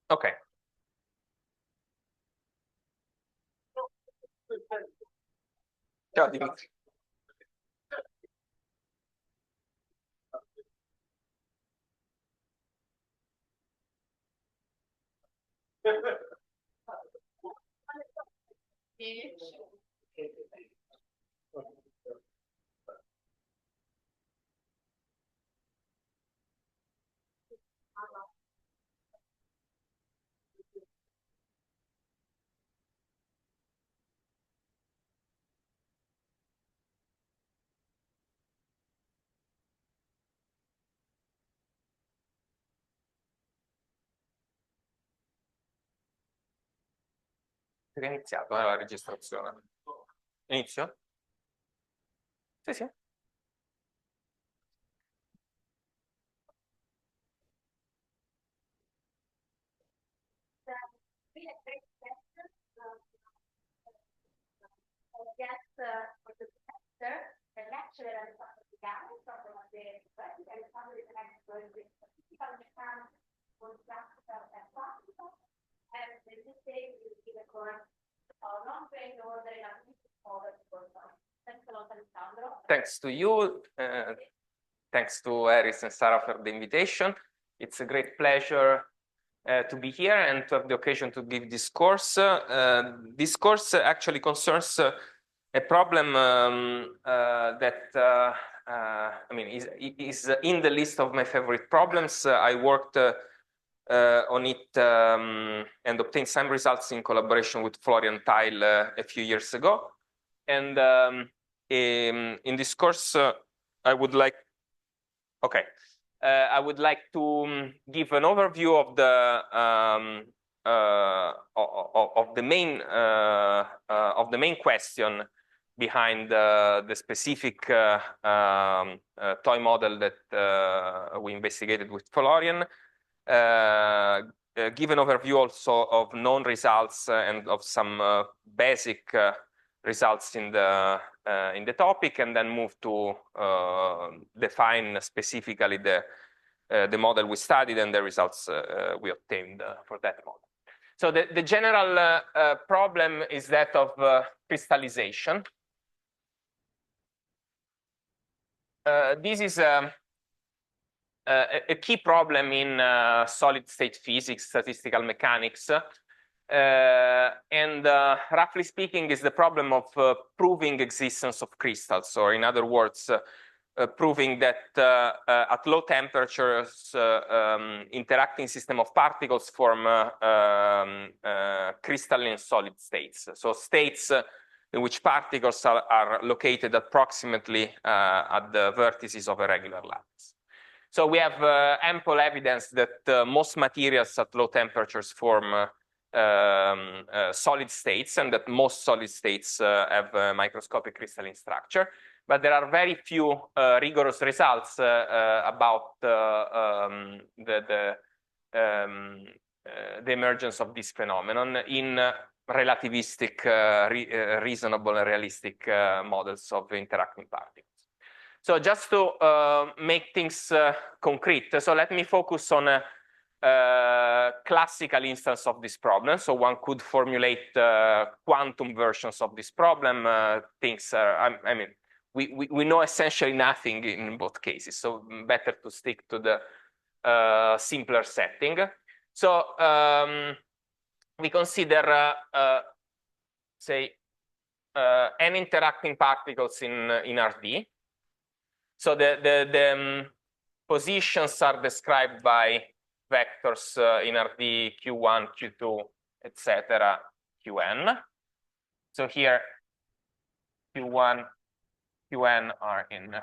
Ok. Ciao Dimitri. È iniziato la registrazione. Inizio? Sì, sì. Thanks to you. Thanks to Eris and Sarah for the invitation. It's a great pleasure to be here and to have the occasion to give this course. This course actually concerns a problem that I mean is in the list of my favorite problems. I worked on it and obtained some results in collaboration with Florian Theil a few years ago. And in this course, I would like to give an overview of the main question behind the specific toy model that we investigated with Florian. Give an overview also of known results and of some basic results in the topic, and then move to define specifically the model we studied and the results we obtained for that model. So the general problem is that of crystallization. This is a key problem in solid state physics, statistical mechanics. And roughly speaking is the problem of proving existence of crystals, or in other words, proving that at low temperatures interacting system of particles form crystalline solid states. So states in which particles are located approximately at the vertices of a regular lattice. So we have ample evidence that most materials at low temperatures form solid states, and that most solid states have a microscopic crystalline structure. But there are very few rigorous results about the emergence of this phenomenon in relativistic, reasonable and realistic models of interacting particles. So just to make things concrete, so let me focus on a classical instance of this problem. So one could formulate quantum versions of this problem. Things are, I mean, we know essentially nothing in both cases, so better to stick to the simpler setting. So we consider, say, n interacting particles in RD. So the positions are described by vectors in RD Q1, Q2, etc., Qn. So here Q1, Qn are in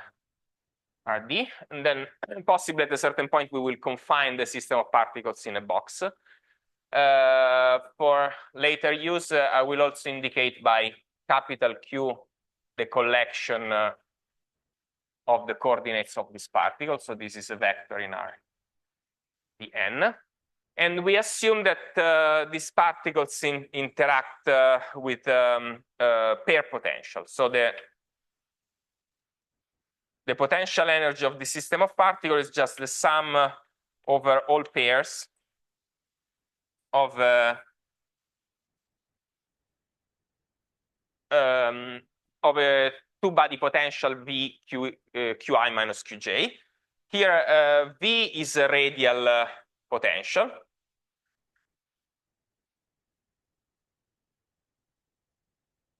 RD, and then possibly at a certain point we will confine the system of particles in a box. For later use, I will also indicate by capital Q the collection of the coordinates of this particle. So this is a vector in R, the n. And we assume that these particles interact with pair potential. So the potential energy of the system of particles is just the sum over all pairs of a two-body potential V Qi minus Qj. Here, V is a radial potential.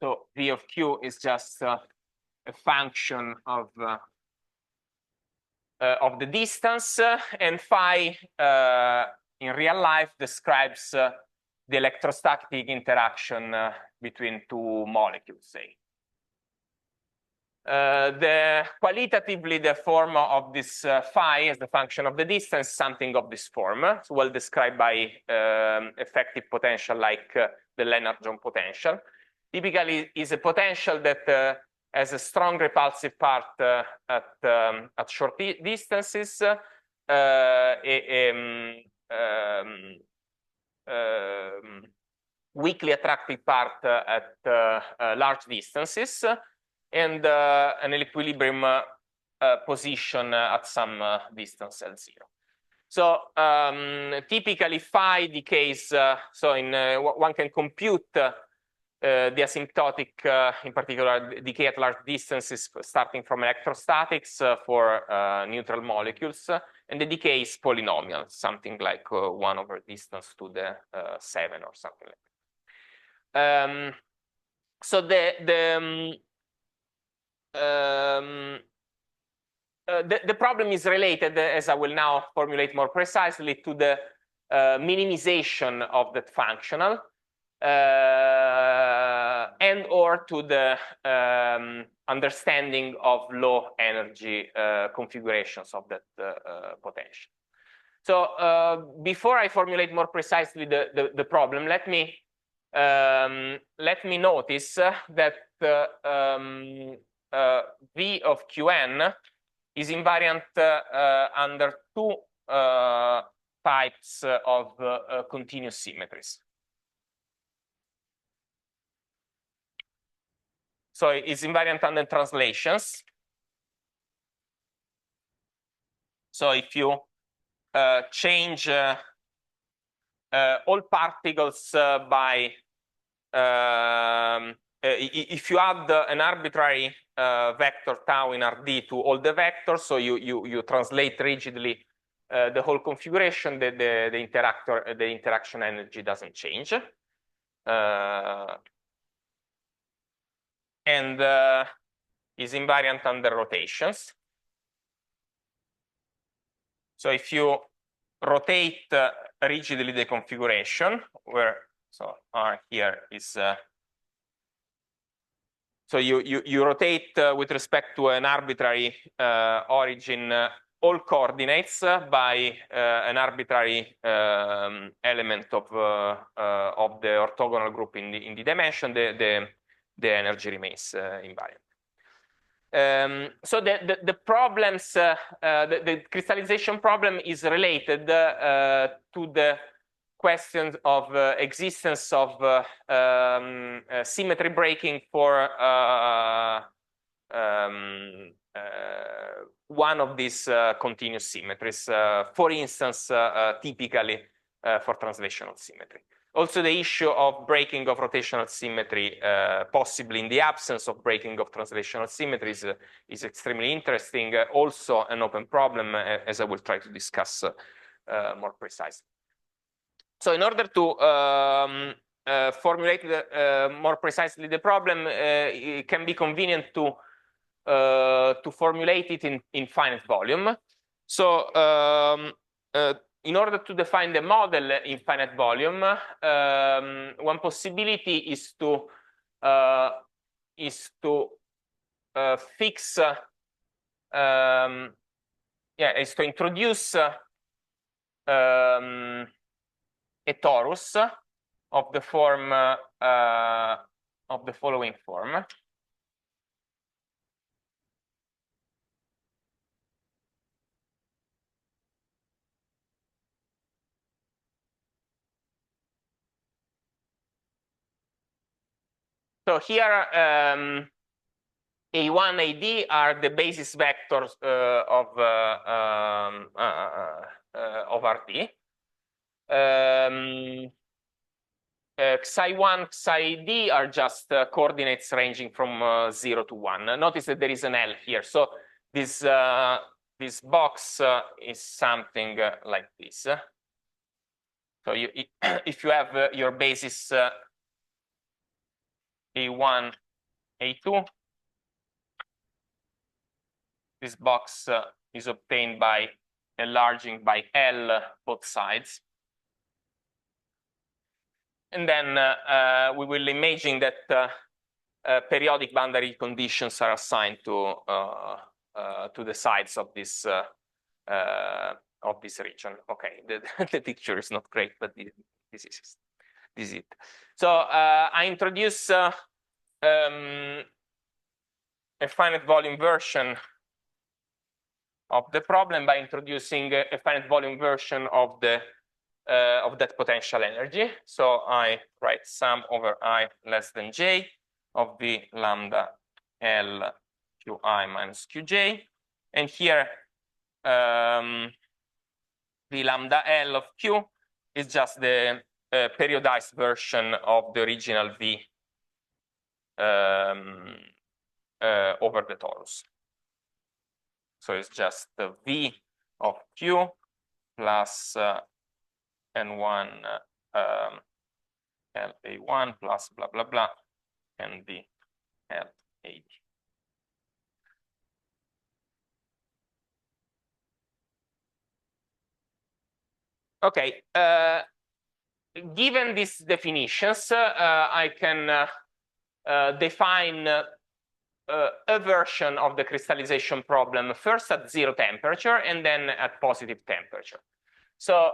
So V of Q is just a function of the distance, and phi in real life describes the electrostatic interaction between two molecules, say. Qualitatively, the form of this phi as the function of the distance, something of this form. It's well described by effective potential like the Lennard-Jones potential. Typically, is a potential that has a strong repulsive part at short distances, weakly attractive part at large distances, and an equilibrium position at some distance L0. So typically phi decays, so one can compute the asymptotic, in particular, decay at large distances starting from electrostatics for neutral molecules, and the decay is polynomial, something like 1 over distance to the 7 or something like that. So the problem is related, as I will now formulate more precisely, to the minimization of that functional, and or to the understanding of low energy configurations of that potential. So before I formulate more precisely the problem, let me notice that V of Qn is invariant under two types of continuous symmetries. So it's invariant under translations. So if you change all particles by, if you add an arbitrary vector tau in Rd to all the vectors, so you translate rigidly the whole configuration, the interaction energy doesn't change. And is invariant under rotations. So if you rotate rigidly the configuration, where so R here is so you rotate with respect to an arbitrary origin all coordinates by an arbitrary element of the orthogonal group in the dimension, the energy remains invariant. So the problems, the crystallization problem is related to the questions of existence of symmetry breaking for one of these continuous symmetries, for instance, typically for translational symmetry. Also, the issue of breaking of rotational symmetry, possibly in the absence of breaking of translational symmetry, is extremely interesting. Also, an open problem, as I will try to discuss more precisely. So, in order to formulate more precisely the problem, it can be convenient to formulate it in finite volume. So, in order to define the model in finite volume, one possibility is to introduce a torus of the form of the following form. So here, A1, AD are the basis vectors of Rd. Xi1, Xi are just coordinates ranging from 0 to 1. Notice that there is an L here. So this box is something like this. So if you have your basis A1, A2, this box is obtained by enlarging by L both sides. And then we will imagine that periodic boundary conditions are assigned to the sides of this region. Okay, the picture is not great, but this is it. So I introduce a finite volume version of the problem by introducing a finite volume version of that potential energy. So I write sum over I less than j of V lambda L Qi minus Qj. And here V lambda L of Q is just the periodized version of the original V over the torus. So it's just the V of Q plus N1 LA1 plus blah, blah, blah, and the LAD. Okay, given these definitions, I can define a version of the crystallization problem first at 0 temperature and then at positive temperature. So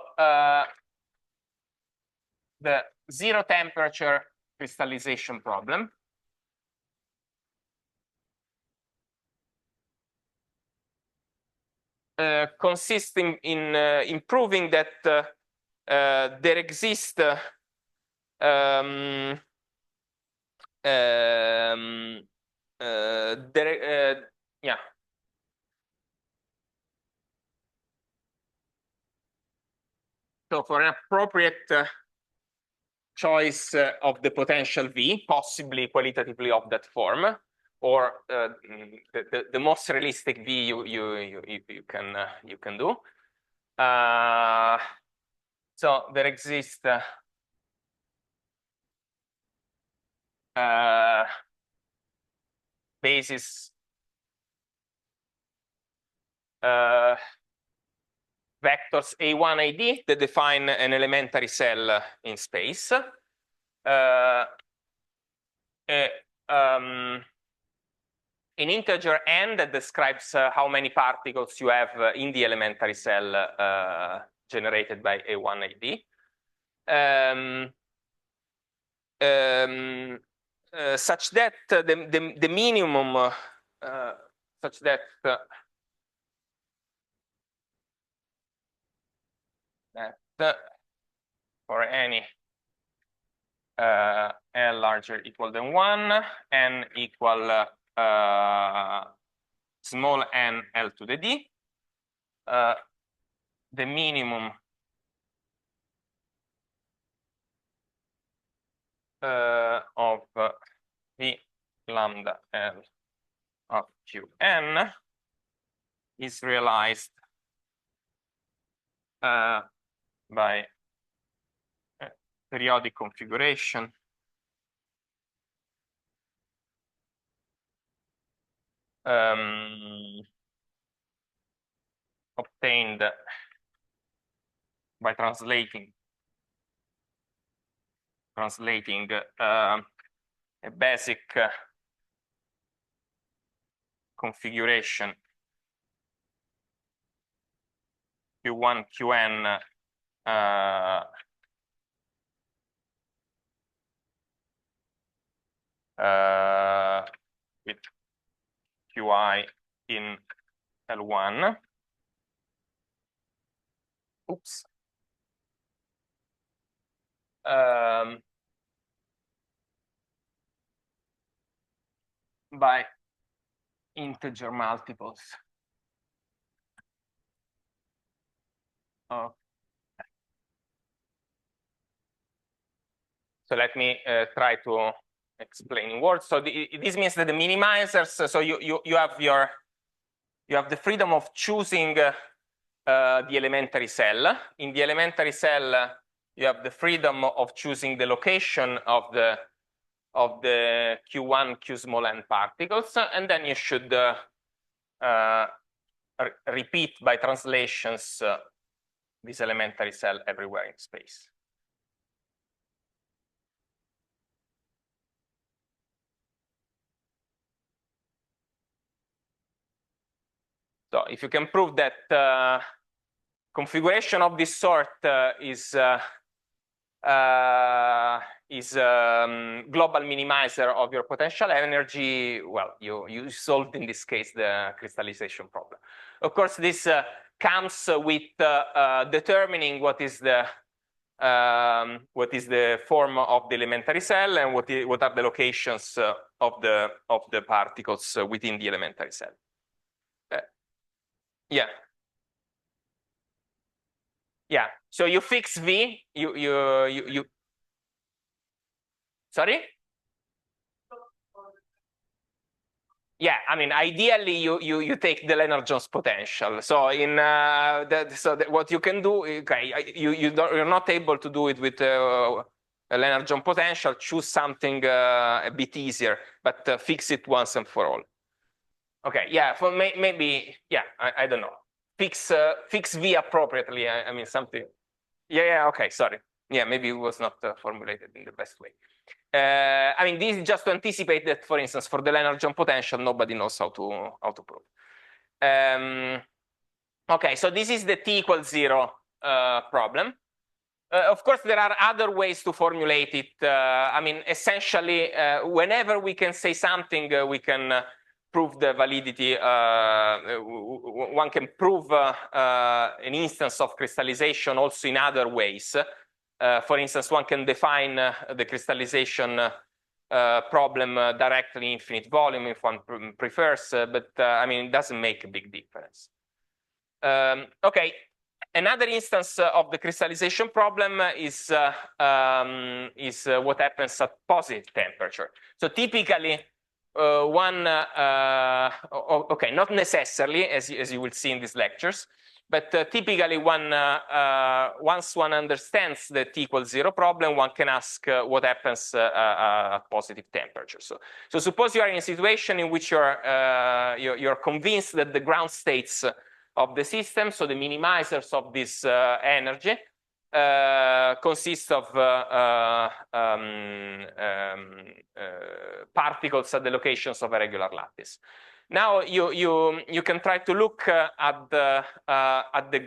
the 0 temperature crystallization problem consisting in proving that there exist yeah. So for an appropriate choice of the potential V, possibly qualitatively of that form, or the most realistic V you can do. So there exists basis vectors A1, AD that define an elementary cell in space. An integer n that describes how many particles you have in the elementary cell generated by A1, AD. Such that the minimum, such that for any L larger equal than 1, n equal small n L to the D, the minimum of V lambda L of Qn is realized by periodic configuration obtained by translating a basic configuration Q1 Qn with Qi in L1. Oops. By integer multiples of So let me try to explain in words. So this means that the minimizers. So you have the freedom of choosing the elementary cell. In the elementary cell, you have the freedom of choosing the location of the Q1, Q small n particles, and then you should repeat by translations this elementary cell everywhere in space. So if you can prove that configuration of this sort is global minimizer of your potential energy, well, you solved in this case the crystallization problem. Of course, this comes with determining what is the form of the elementary cell and what are the locations of the particles within the elementary cell. Yeah. Yeah. So you fix V. You. Sorry. Yeah, I mean, ideally, you take the Lennard-Jones potential. So what you can do, okay, you're not able to do it with a Lennard-Jones potential. Choose something a bit easier, but fix it once and for all. Okay, yeah, for maybe, yeah, I don't know. Fix V appropriately. I mean something. Yeah. Okay, sorry. Yeah, maybe it was not formulated in the best way. I mean, this is just to anticipate that, for instance, for the Lennard-Jones potential, nobody knows how to prove. Okay, so this is the t equals 0 problem. Of course, there are other ways to formulate it. I mean, essentially, whenever we can say something, we can prove the validity. One can prove an instance of crystallization also in other ways. For instance, one can define the crystallization problem directly in infinite volume if one prefers, but I mean, it doesn't make a big difference. Okay, another instance of the crystallization problem is what happens at positive temperature. So typically, okay, not necessarily, as you will see in these lectures, but typically once one understands the t equals 0 problem, one can ask what happens at positive temperature. So suppose you are in a situation in which you're convinced that the ground states of the system, so the minimizers of this energy, consist of particles at the locations of a regular lattice. Now you can try to look at the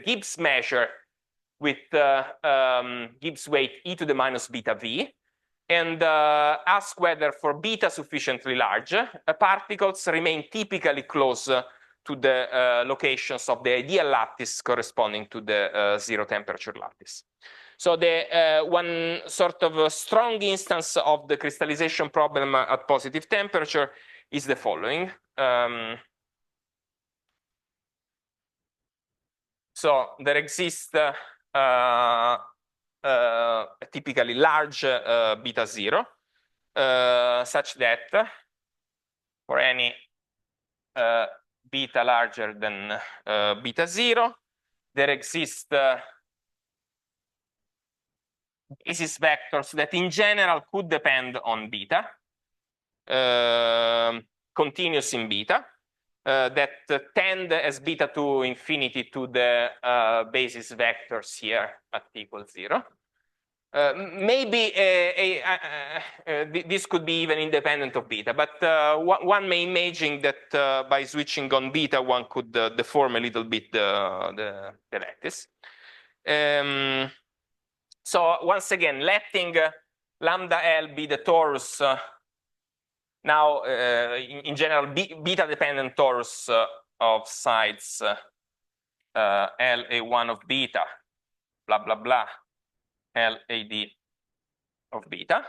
Gibbs measure with Gibbs weight e to the minus beta v, and ask whether for beta sufficiently large, particles remain typically close to the locations of the ideal lattice corresponding to the 0 temperature lattice. So the one sort of strong instance of the crystallization problem at positive temperature is the following. So there exists a typically large beta 0, such that for any beta larger than beta 0, there exist basis vectors that in general could depend on beta, continuous in beta, that tend as beta to infinity to the basis vectors here at t equals 0. Maybe this could be even independent of beta, but one may imagine that by switching on beta, one could deform a little bit the lattice. So once again, letting lambda L be the torus, now in general, beta dependent torus of sides LA1 of beta, blah, blah, blah, LAD of beta.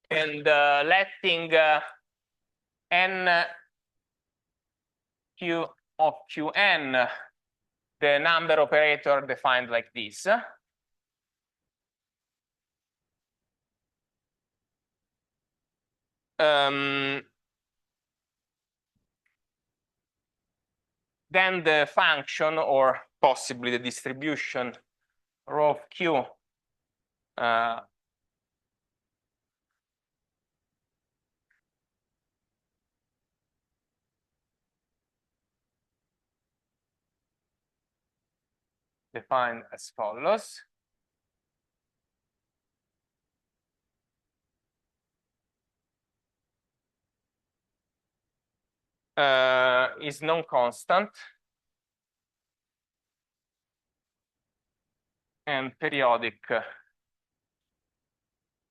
And letting n q of qn, the number operator defined like this, Then the function, or possibly the distribution rho of Q, defined as follows. Is non-constant and periodic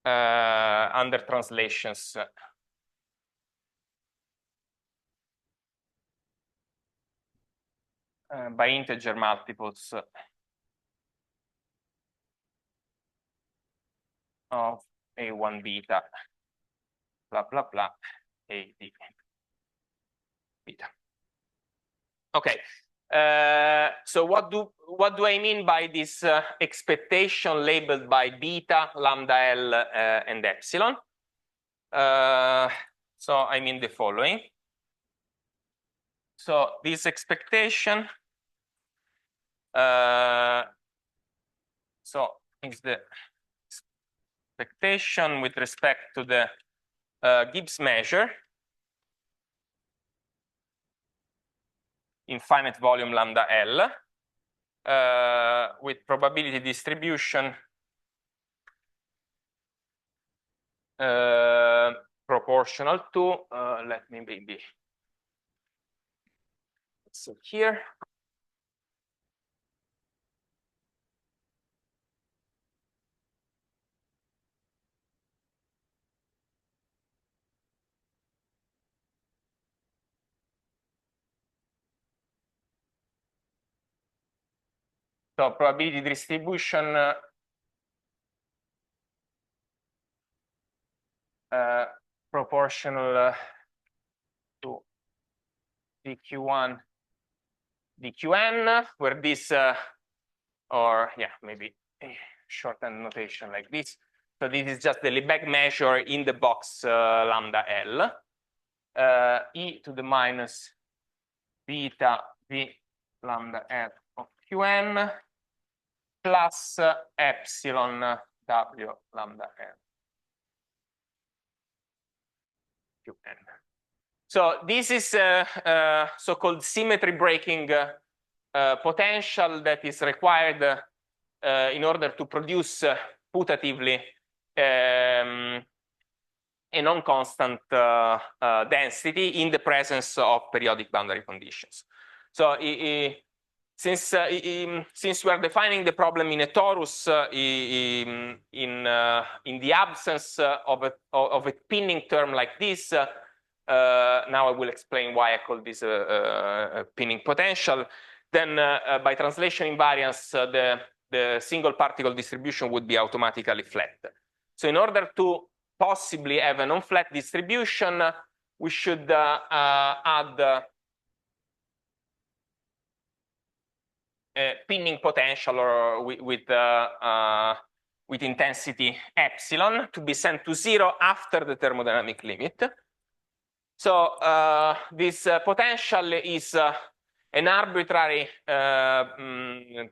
under translations by integer multiples of A1 beta, blah, blah, blah, AD beta. Okay. So what do I mean by this expectation labeled by beta, lambda L, and epsilon? So I mean the following. So this expectation, so is the expectation with respect to the Gibbs measure in finite volume lambda L with probability distribution proportional to, let me maybe, so here. So probability distribution proportional to dq1 dqn, where this or yeah, maybe a shorthand notation like this. So this is just the Lebesgue measure in the box lambda L, e to the minus beta v lambda L of qn plus epsilon w lambda L qn. So this is so-called symmetry breaking potential that is required in order to produce putatively a non-constant density in the presence of periodic boundary conditions. So since we are defining the problem in a torus in the absence of a pinning term like this, now I will explain why I call this a pinning potential. Then by translation invariance, the single particle distribution would be automatically flat. So in order to possibly have a non-flat distribution, we should add a pinning potential or with intensity epsilon to be sent to 0 after the thermodynamic limit. So this potential is an arbitrary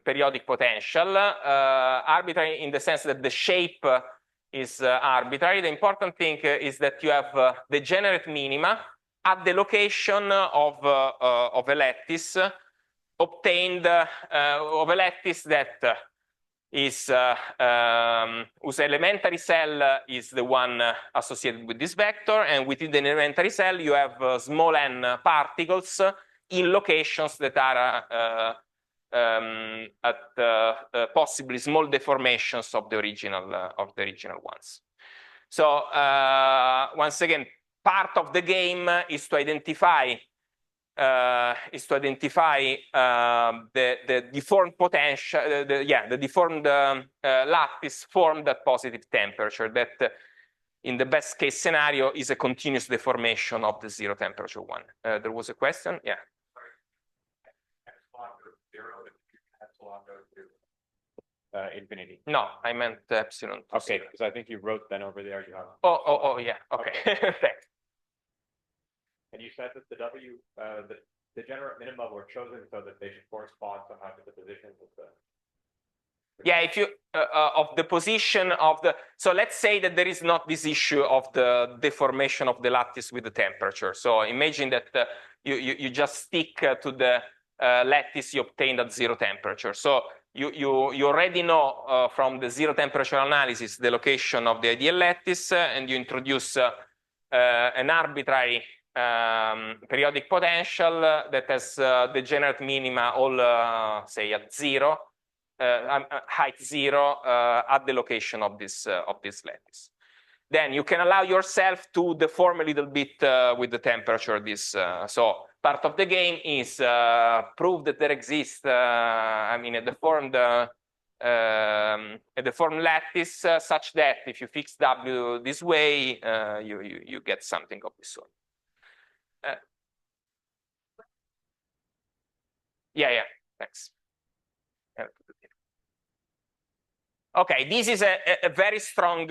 periodic potential, arbitrary in the sense that the shape is arbitrary. The important thing is that you have degenerate minima at the location of a lattice obtained of a lattice that is whose elementary cell is the one associated with this vector, and within the elementary cell you have small n particles in locations that are at possibly small deformations of the original ones. So once again, part of the game is to identify the deformed potential, the deformed lattice formed at positive temperature that in the best case scenario is a continuous deformation of the 0 temperature one. There was a question? Yeah. infinity? No, I meant epsilon. Okay, because I think you wrote then over there. You have. Oh, yeah. Okay. Thanks. And you said that the W, the degenerate minima were chosen so that they should correspond somehow to the positions of the. Yeah, if you of the position of the, so let's say that there is not this issue of the deformation of the lattice with the temperature. So imagine that you just stick to the lattice you obtained at 0 temperature. So you already know from the 0 temperature analysis the location of the ideal lattice, and you introduce an arbitrary periodic potential that has degenerate minima all say at 0. Height 0 at the location of this lattice. Then you can allow yourself to deform a little bit with the temperature. So part of the game is prove that there exists, I mean, a deformed lattice such that if you fix W this way, you get something of this sort. Yeah, thanks. Okay, this is a very strong,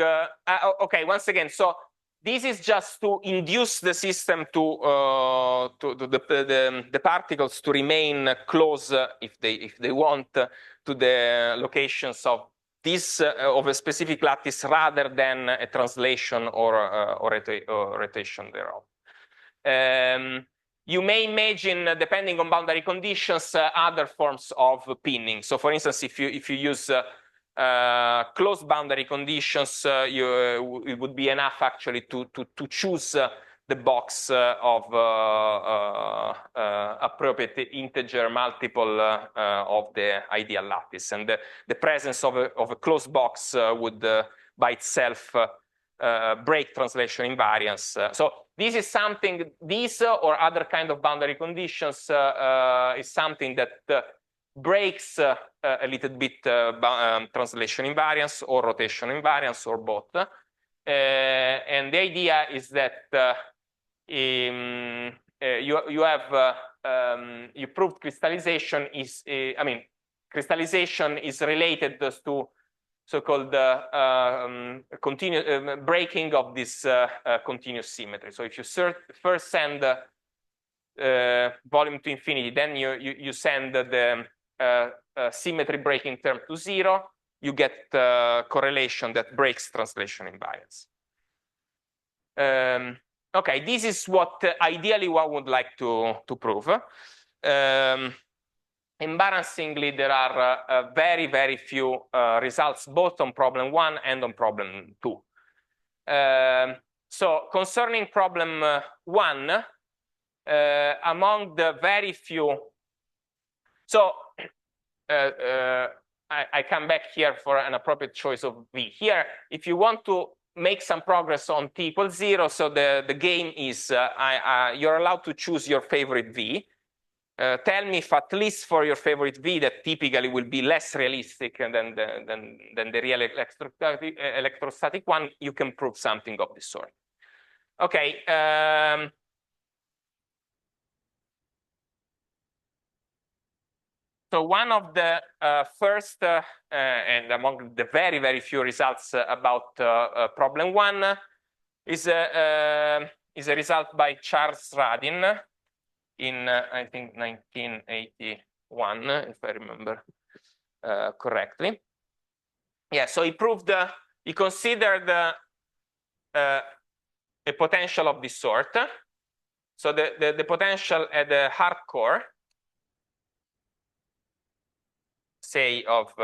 okay, once again, so this is just to induce the system to the particles to remain close if they want to the locations of this of a specific lattice rather than a translation or rotation thereof. You may imagine, depending on boundary conditions, other forms of pinning. So, for instance, if you use closed boundary conditions, it would be enough actually to choose the box of appropriate integer multiple of the ideal lattice, and the presence of a closed box would by itself break translation invariance. So this is something, these or other kind of boundary conditions is something that breaks a little bit translation invariance or rotation invariance or both. And the idea is that you proved crystallization is, crystallization is related to so-called breaking of this continuous symmetry. So if you first send volume to infinity, then you send the symmetry breaking term to 0, you get correlation that breaks translation invariance. Okay, this is what ideally one would like to prove. Embarrassingly, there are very, very few results both on problem 1 and on problem 2. So concerning problem 1, among the very few, so I come back here for an appropriate choice of V. Here, if you want to make some progress on t equals 0, so the game is you're allowed to choose your favorite V. Tell me if at least for your favorite V that typically will be less realistic than the real electrostatic one, you can prove something of this sort. Okay. So one of the first and among the very, very few results about problem 1 is a result by Charles Radin in I think 1981, if I remember correctly. Yeah, so he proved he considered a potential of this sort. So the potential at the hard core, say of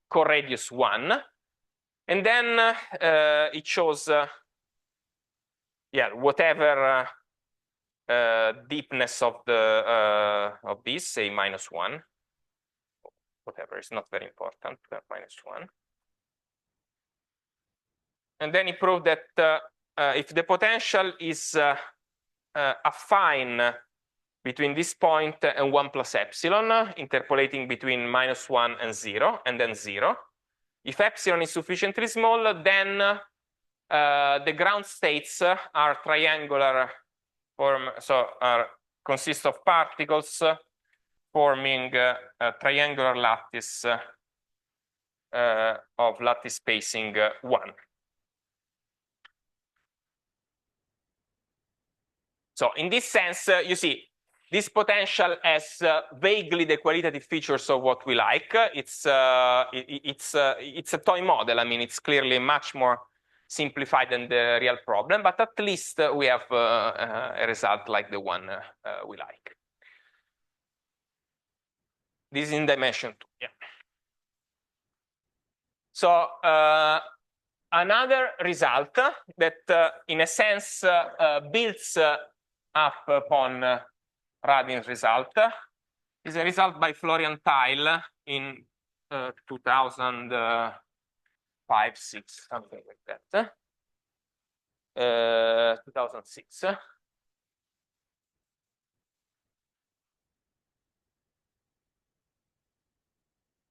core radius 1. And then it shows, whatever deepness of this, say -1, whatever, it's not very important, -1. And then he proved that if the potential is affine between this point and 1 plus epsilon, interpolating between -1 and 0, and then 0. If epsilon is sufficiently small, then the ground states are triangular consist of particles forming a triangular lattice of lattice spacing 1. So in this sense, you see, this potential has vaguely the qualitative features of what we like. It's a toy model. I mean, it's clearly much more simplified than the real problem, but at least we have a result like the one we like. This is in dimension 2. Yeah. So another result that, in a sense, builds up upon Radin's result is a result by Florian Theil in 2005, 6, something like that. 2006.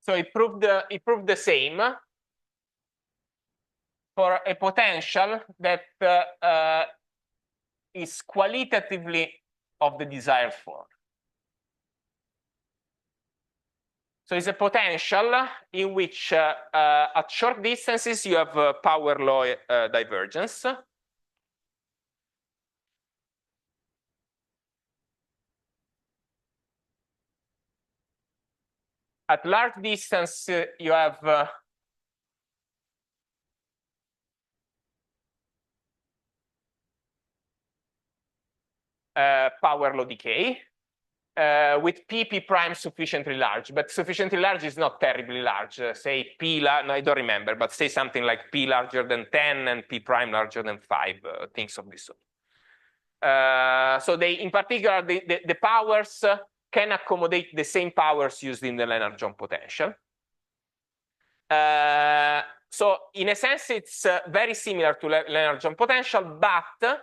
So he proved the same for a potential that is qualitatively of the desired form. So it's a potential in which at short distances you have power law divergence. At large distance you have power law decay. With PP prime sufficiently large, but sufficiently large is not terribly large. Say P, no, I don't remember, but say something like P larger than 10 and P prime larger than 5, things of this sort. So they, in particular, the powers can accommodate the same powers used in the Lennard-Jones potential. So in a sense, it's very similar to Lennard-Jones potential, but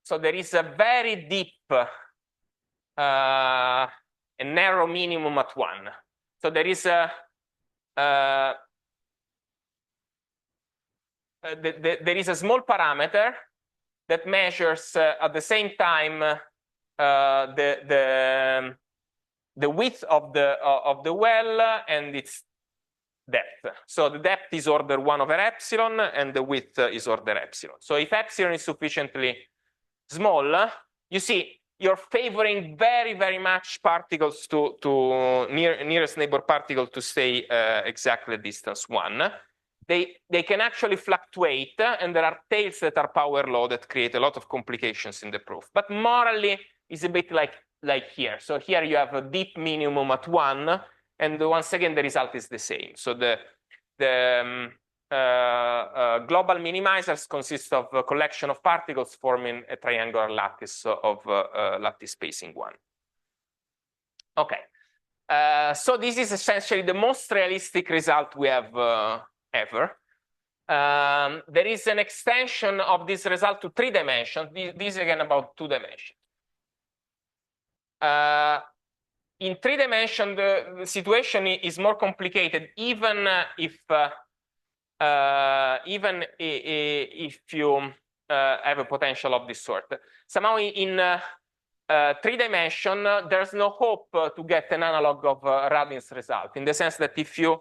so there is a very deep a narrow minimum at 1. So there is a there is a small parameter that measures at the same time the width of the well and its depth. So the depth is order 1 over epsilon and the width is order epsilon. So if epsilon is sufficiently small, you see you're favoring very, very much particles to nearest neighbor particle to stay exactly distance 1. They can actually fluctuate, and there are tails that are power law that create a lot of complications in the proof. But morally, it's a bit like here. So here you have a deep minimum at 1, and once again the result is the same. So the global minimizers consist of a collection of particles forming a triangular lattice of lattice spacing 1. Okay, so this is essentially the most realistic result we have ever. There is an extension of this result to 3 dimensions. This again about 2 dimensions. In 3 dimensions, the situation is more complicated, even if you have a potential of this sort. Somehow in 3 dimensions, there's no hope to get an analog of Radin's result, in the sense that if you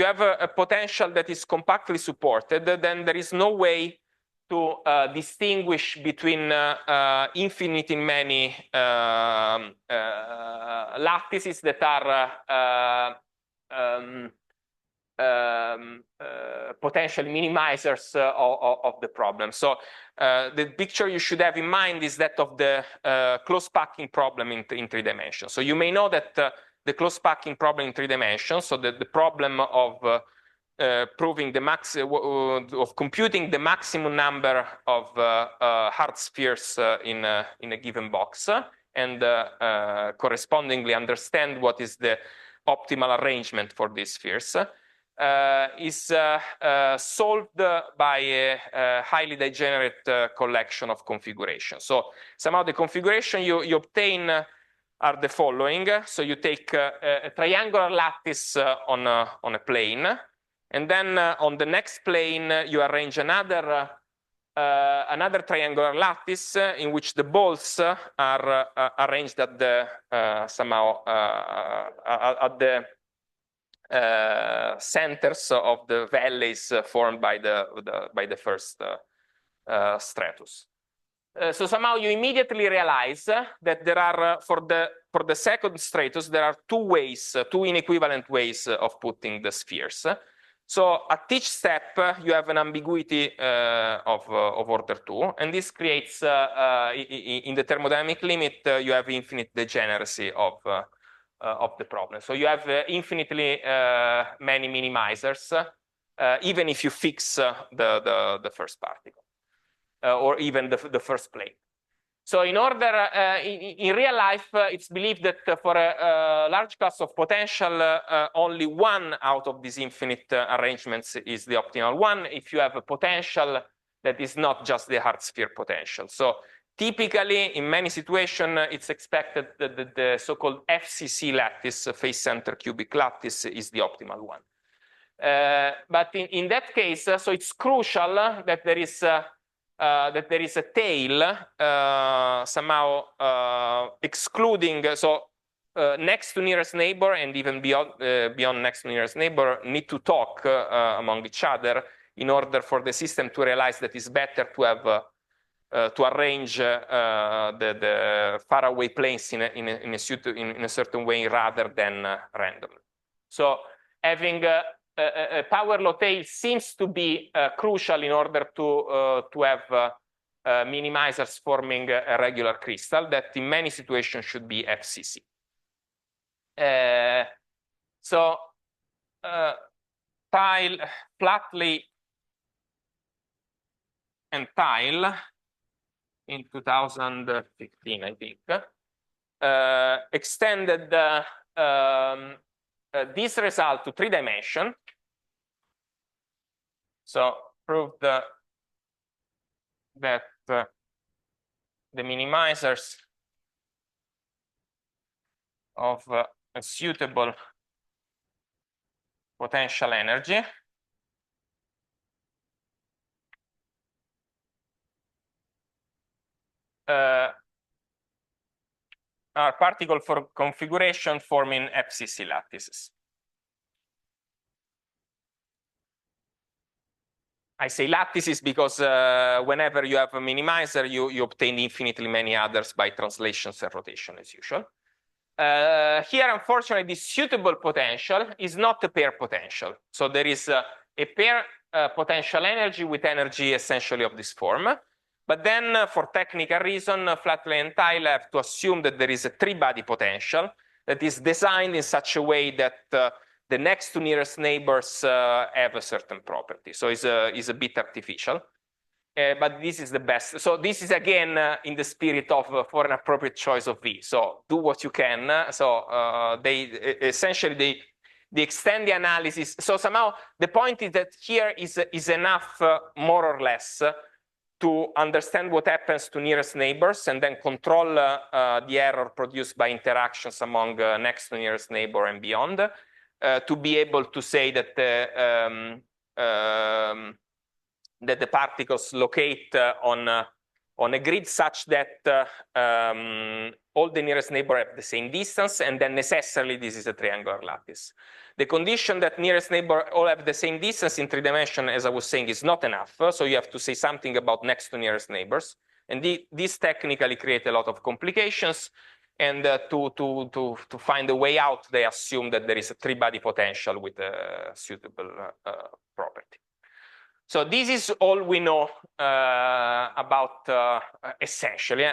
have a potential that is compactly supported, then there is no way to distinguish between infinitely many lattices that are potential minimizers of the problem. So the picture you should have in mind is that of the close packing problem in 3 dimensions. So you may know that the close packing problem in 3 dimensions, so the problem of proving the of computing the maximum number of hard spheres in a given box, and correspondingly understand what is the optimal arrangement for these spheres, is solved by a highly degenerate collection of configurations. So somehow the configuration you obtain are the following. So you take a triangular lattice on a plane, and then on the next plane you arrange another another triangular lattice in which the balls are arranged at the somehow at the centers of the valleys formed by the first stratus. So somehow you immediately realize that there are for the second stratus there are two inequivalent ways of putting the spheres. So at each step you have an ambiguity of order 2, and this creates in the thermodynamic limit you have infinite degeneracy of the problem. So you have infinitely many minimizers, even if you fix the first particle. Or even the first plane. So in order, in real life, it's believed that for a large class of potential, only one out of these infinite arrangements is the optimal one if you have a potential that is not just the hard sphere potential. So typically, in many situations, it's expected that the so-called FCC lattice, face center cubic lattice, is the optimal one. But in that case, so it's crucial that there is a tail somehow excluding, so next to nearest neighbor and even beyond next to nearest neighbor need to talk among each other in order for the system to realize that it's better to have to arrange the faraway planes in a certain way rather than randomly. So having a power law tail seems to be crucial in order to have minimizers forming a regular crystal that in many situations should be FCC. So Flatley and Tile in 2015, I think, extended this result to 3 dimensions. So proved that the minimizers of a suitable potential energy are particle for configuration forming FCC lattices. I say lattices because whenever you have a minimizer, you obtain infinitely many others by translations and rotation as usual. Here, unfortunately, this suitable potential is not a pair potential. So there is a pair potential energy with energy essentially of this form. But then, for technical reason, Flatley and Tile have to assume that there is a 3-body potential that is designed in such a way that the next to nearest neighbors have a certain property. So it's a bit artificial. But this is the best. So this is again in the spirit of for an appropriate choice of V. So do what you can. So they essentially they extend the analysis. So somehow the point is that here is enough more or less to understand what happens to nearest neighbors and then control the error produced by interactions among next to nearest neighbor and beyond to be able to say that that the particles locate on a grid such that all the nearest neighbor have the same distance, and then necessarily this is a triangular lattice. The condition that nearest neighbor all have the same distance in 3 dimensions, as I was saying, is not enough. So you have to say something about next to nearest neighbors, and this technically creates a lot of complications. And to find a way out, they assume that there is a 3-body potential with a suitable property. So this is all we know about, essentially,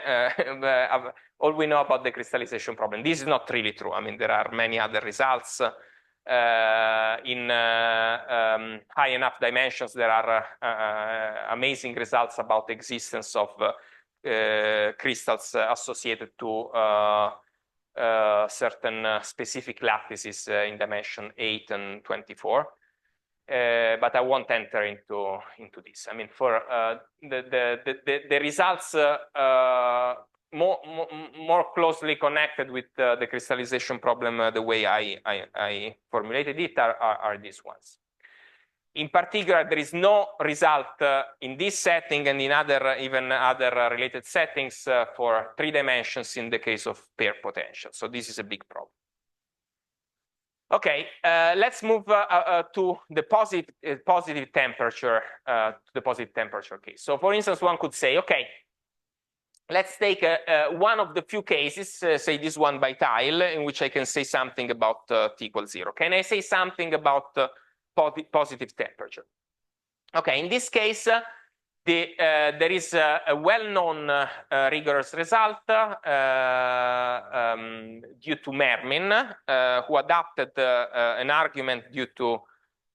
all we know about the crystallization problem. This is not really true. I mean, there are many other results. In high enough dimensions, there are amazing results about the existence of crystals associated to certain specific lattices in dimension 8 and 24. But I won't enter into this. I mean, for the results more closely connected with the crystallization problem, the way I formulated it are these ones. In particular, there is no result in this setting and in even other related settings for 3 dimensions in the case of pair potential. So this is a big problem. Okay, let's move to the positive temperature case. So for instance, one could say, okay, let's take one of the few cases, say this one by tile, in which I can say something about t equals 0. Can I say something about positive temperature? Okay, in this case, there is a well-known rigorous result due to Mermin, who adapted an argument due to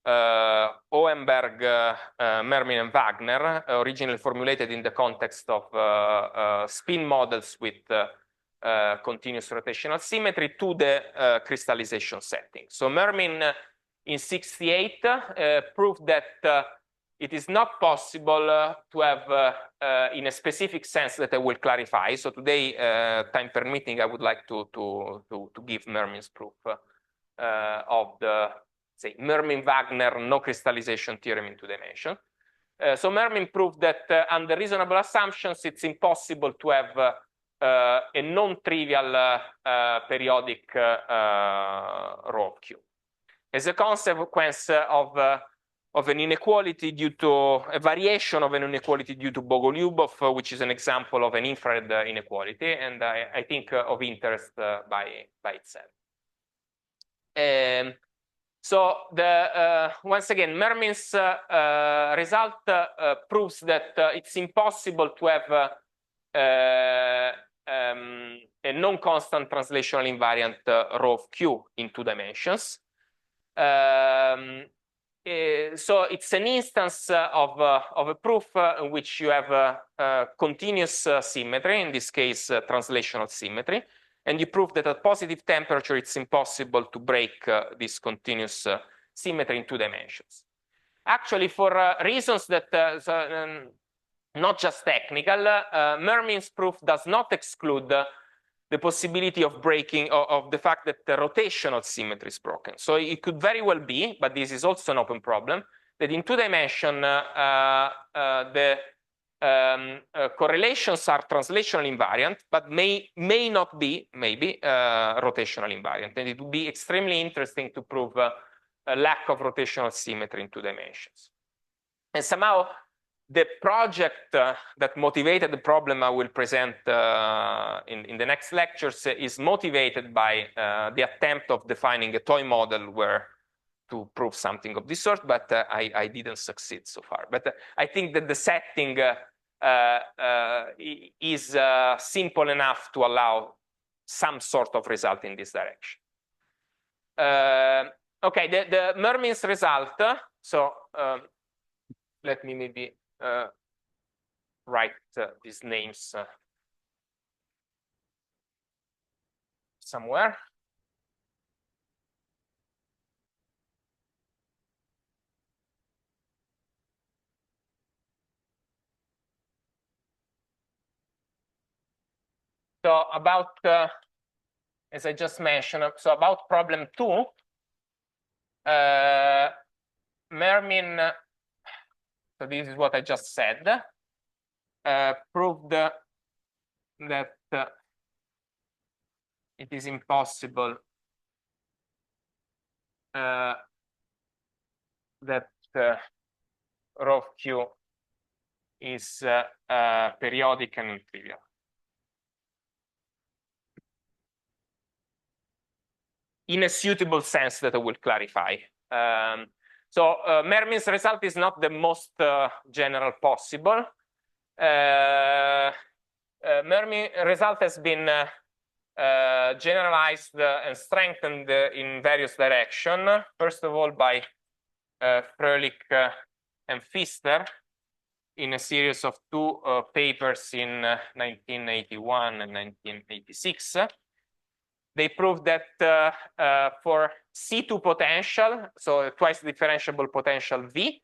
Hohenberg, Mermin, and Wagner, originally formulated in the context of spin models with continuous rotational symmetry to the crystallization setting. So Mermin in 68 proved that it is not possible to have, in a specific sense that I will clarify. So today, time permitting, I would like to give Mermin's proof of the, say, Mermin-Wagner no crystallization theorem in 2 dimensions. So Mermin proved that under reasonable assumptions, it's impossible to have a non-trivial periodic rho of Q. As a consequence of an inequality due to a variation of an inequality due to Bogoliubov, which is an example of an infrared inequality, and I think of interest by itself. So once again, Mermin's result proves that it's impossible to have a non-constant translational invariant rho of Q in 2 dimensions. So it's an instance of a proof in which you have continuous symmetry, in this case translational symmetry, and you prove that at positive temperature it's impossible to break this continuous symmetry in 2 dimensions. Actually, for reasons that not just technical, Mermin's proof does not exclude the possibility of breaking, of the fact that the rotational symmetry is broken. So it could very well be, but this is also an open problem, that in 2 dimensions the correlations are translational invariant, but may not be, maybe, rotational invariant. And it would be extremely interesting to prove a lack of rotational symmetry in 2 dimensions. And somehow, the project that motivated the problem I will present in the next lectures is motivated by the attempt of defining a toy model where to prove something of this sort, but I didn't succeed so far. But I think that the setting is simple enough to allow some sort of result in this direction. Okay, the Mermin's result, so let me maybe write these names somewhere. So about, as I just mentioned, so about problem 2, Mermin, so this is what I just said, proved that it is impossible that rho of Q is periodic and non-trivial. In a suitable sense that I will clarify. So Mermin's result is not the most general possible. Mermin's result has been generalized and strengthened in various directions. First of all, by Fröhlich and Pfister in a series of 2 papers in 1981 and 1986. They proved that for C2 potential, so twice differentiable potential V,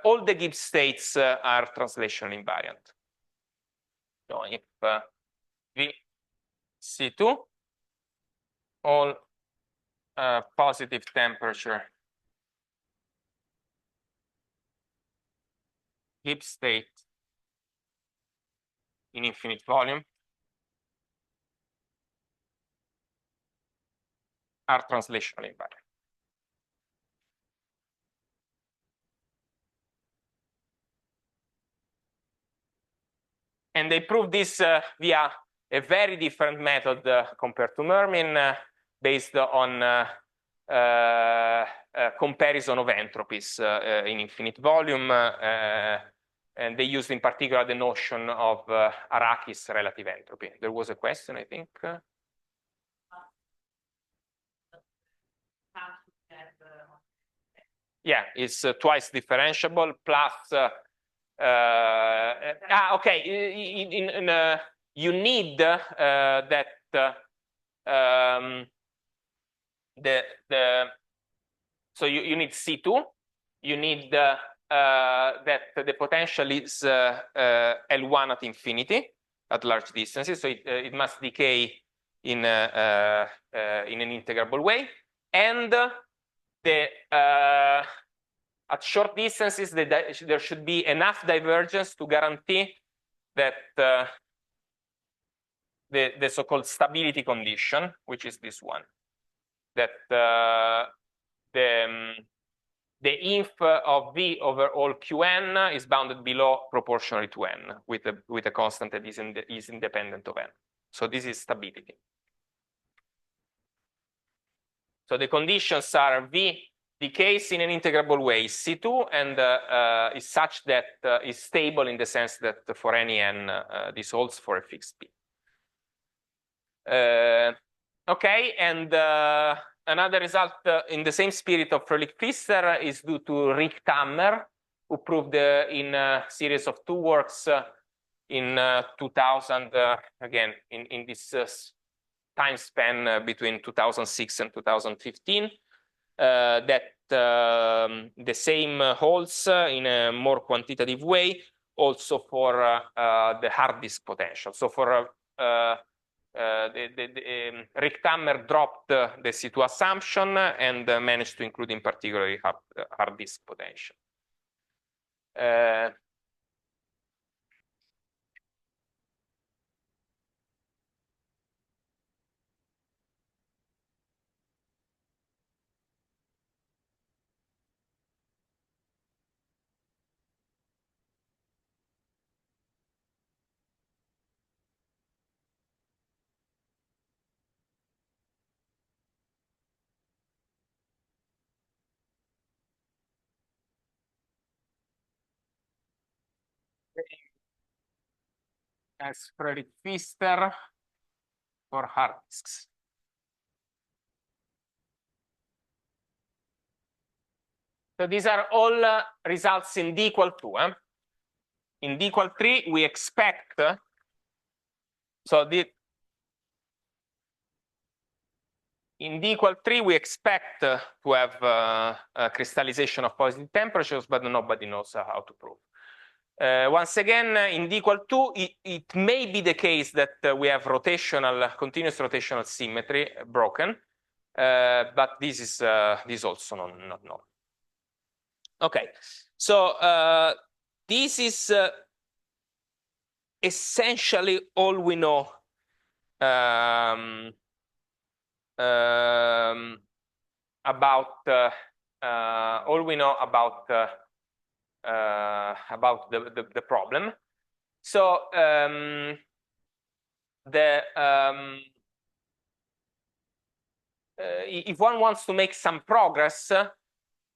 all the Gibbs states are translational invariant. So if V C2, all positive temperature Gibbs state in infinite volume are translational invariant. And they prove this via a very different method compared to Mermin, based on comparison of entropies in infinite volume. And they used in particular the notion of Araki's relative entropy. There was a question, I think. Yeah, it's twice differentiable plus. Okay. You need that so you need C2. You need that the potential is L1 at infinity at large distances. So it must decay in an integrable way, and at short distances, there should be enough divergence to guarantee that the so-called stability condition, which is this one, that the inf of V over all Qn is bounded below proportionally to n with a constant that is independent of n. So this is stability. So the conditions are V decays in an integrable way C2 and is such that is stable in the sense that for any n this holds for a fixed p. Okay, and another result in the same spirit of Fröhlich-Pfister is due to Richthammer, who proved in a series of 2 works in 2000, again in this time span between 2006 and 2015. That the same holds in a more quantitative way also for the hard disk potential. So for Richthammer dropped the C2 assumption and managed to include in particular hard disk potential. As Fröhlich-Pfister for hard disks. So these are all results in D equal 2. In D equal 3, we expect, in D equal 3, we expect to have a crystallization of positive temperatures, but nobody knows how to prove. Once again, in D equal 2, it may be the case that we have continuous rotational symmetry broken, but this is also not known. Okay, so this is essentially all we know about the problem. So if one wants to make some progress,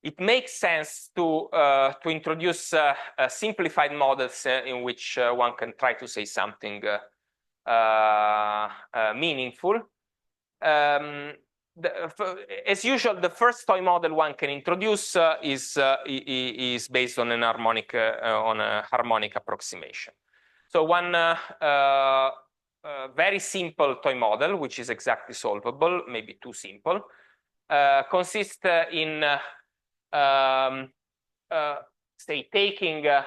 it makes sense to introduce simplified models in which one can try to say something meaningful. As usual, the first toy model one can introduce is based on a harmonic approximation. So one very simple toy model, which is exactly solvable, maybe too simple, consists in say taking a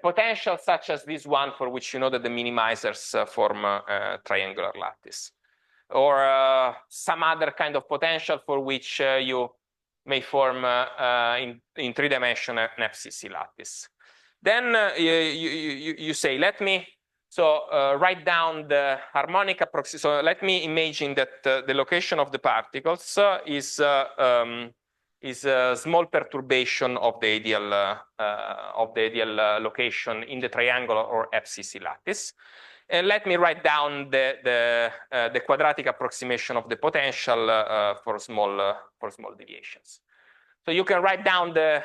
potential such as this one, for which you know that the minimizers form a triangular lattice, or some other kind of potential for which you may form in 3 dimensions an FCC lattice. Then you say, let me write down the harmonic approximation. So let me imagine that the location of the particles is a small perturbation of the ideal location in the triangle or FCC lattice. And let me write down the quadratic approximation of the potential for small deviations. So you can write down the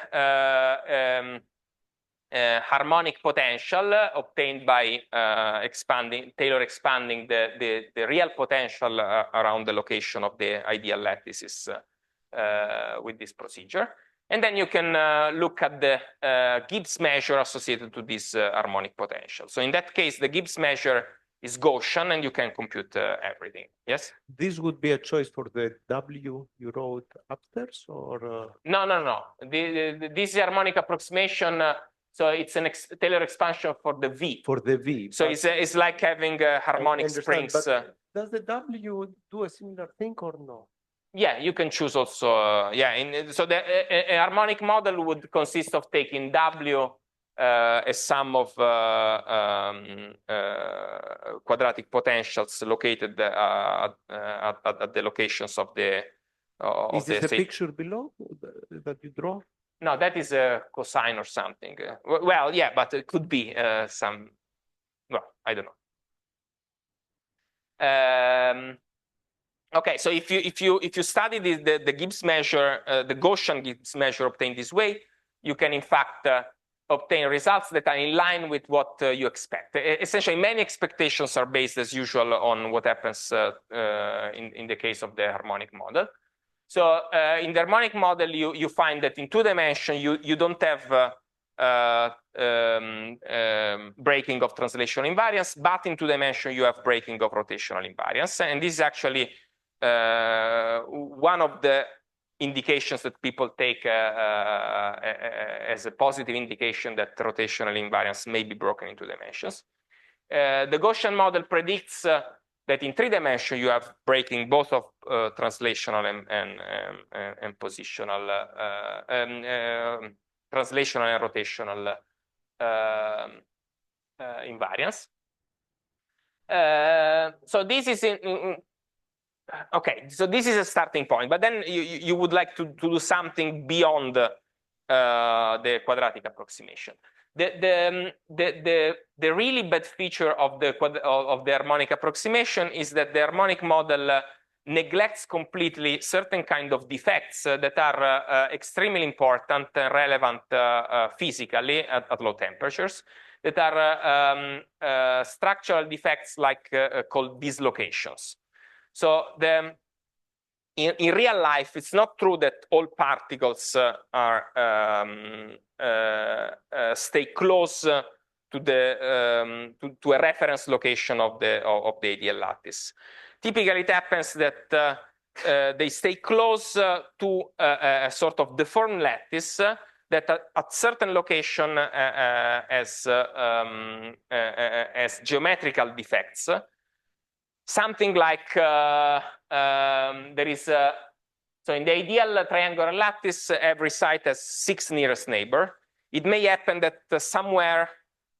harmonic potential obtained by Taylor expanding the real potential around the location of the ideal lattices with this procedure. And then you can look at the Gibbs measure associated to this harmonic potential. So in that case, the Gibbs measure is Gaussian, and you can compute everything. Yes? This would be a choice for the W you wrote upstairs, or? No. This harmonic approximation, so it's an Taylor expansion for the V. For the V. So it's like having harmonic springs. Does the W do a similar thing or no? Yeah, you can choose also. So the harmonic model would consist of taking W a sum of quadratic potentials located at the locations of the. Is this a picture below that you draw? No, that is a cosine or something. Well, yeah, but it could be some. Well, I don't know. Okay, so if you study the Gibbs measure, the Gaussian Gibbs measure obtained this way, you can in fact obtain results that are in line with what you expect. Essentially, many expectations are based as usual on what happens in the case of the harmonic model. So in the harmonic model, you find that in 2 dimensions you don't have breaking of translational invariance, but in 2 dimensions you have breaking of rotational invariance, and this is actually one of the indications that people take as a positive indication that rotational invariance may be broken in 2 dimensions. The Gaussian model predicts that in 3 dimensions you have breaking both of translational and positional, translational and rotational invariance. So this is okay, so this is a starting point, but then you would like to do something beyond the quadratic approximation. The really bad feature of the harmonic approximation is that the harmonic model neglects completely certain kind of defects that are extremely important and relevant physically at low temperatures, that are structural defects like called dislocations. So in real life, it's not true that all particles stay close to a reference location of the ideal lattice. Typically, it happens that they stay close to a sort of deformed lattice that at certain location has geometrical defects. Something like there is so in the ideal triangular lattice, every site has 6 nearest neighbor. It may happen that somewhere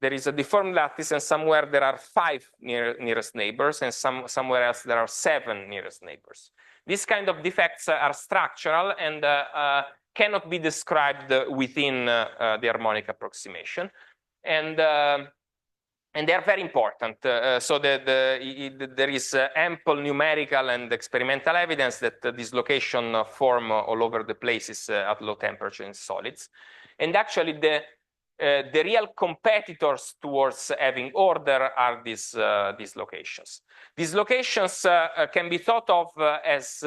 there is a deformed lattice and somewhere there are 5 nearest neighbors and somewhere else there are 7 nearest neighbors. These kind of defects are structural and cannot be described within the harmonic approximation. And they are very important. So there is ample numerical and experimental evidence that dislocation form all over the places at low temperature in solids. And actually, the real competitors towards having order are these locations. These locations can be thought of as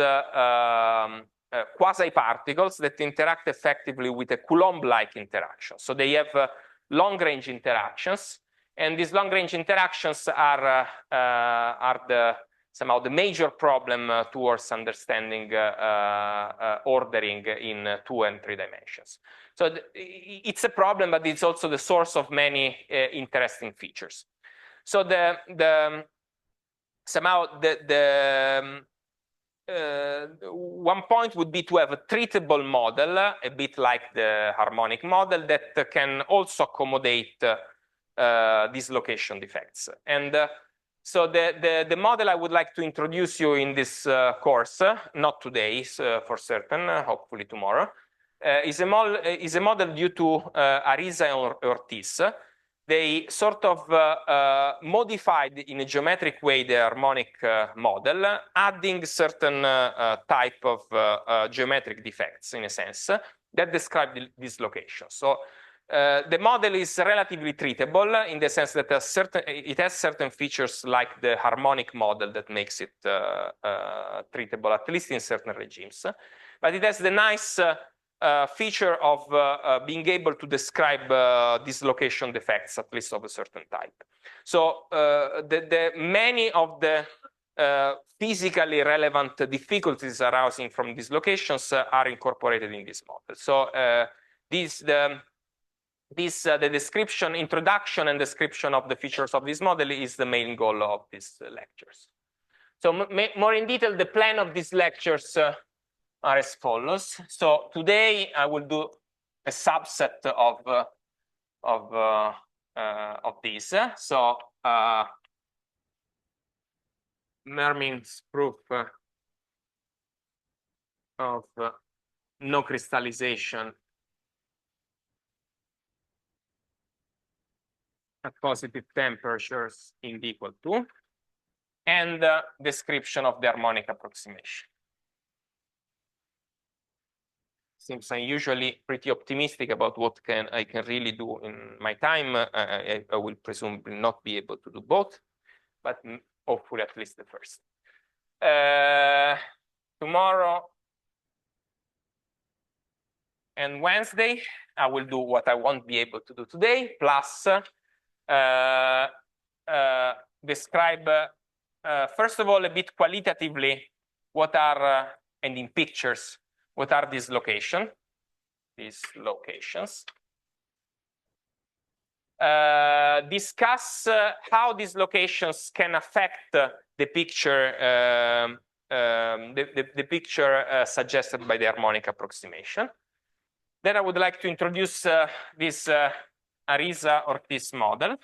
quasi-particles that interact effectively with a Coulomb-like interaction. So they have long-range interactions. And these long-range interactions are somehow the major problem towards understanding ordering in 2 and 3 dimensions. So it's a problem, but it's also the source of many interesting features. So one point would be to have a treatable model, a bit like the harmonic model, that can also accommodate dislocation defects. And so the model I would like to introduce you in this course, not today for certain, hopefully tomorrow, is a model due to Ariza and Ortiz. They sort of modified in a geometric way the harmonic model, adding certain type of geometric defects, in a sense, that describe the dislocation. So the model is relatively treatable in the sense that it has certain features like the harmonic model that makes it treatable, at least in certain regimes. But it has the nice feature of being able to describe dislocation defects, at least of a certain type. So many of the physically relevant difficulties arising from dislocations are incorporated in this model. So the description, introduction and description of the features of this model is the main goal of these lectures. So more in detail, the plan of these lectures are as follows. So today I will do a subset of these. So Mermin's proof of no crystallization at positive temperatures in D equal to, and description of the harmonic approximation. Since I'm usually pretty optimistic about what I can really do in my time, I will presumably not be able to do both, but hopefully at least the first. Tomorrow and Wednesday, I will do what I won't be able to do today, plus describe, first of all, a bit qualitatively what are, and in pictures, what are these locations? Discuss how these locations can affect the picture, the picture suggested by the harmonic approximation. Then I would like to introduce this Ariza-Ortiz model,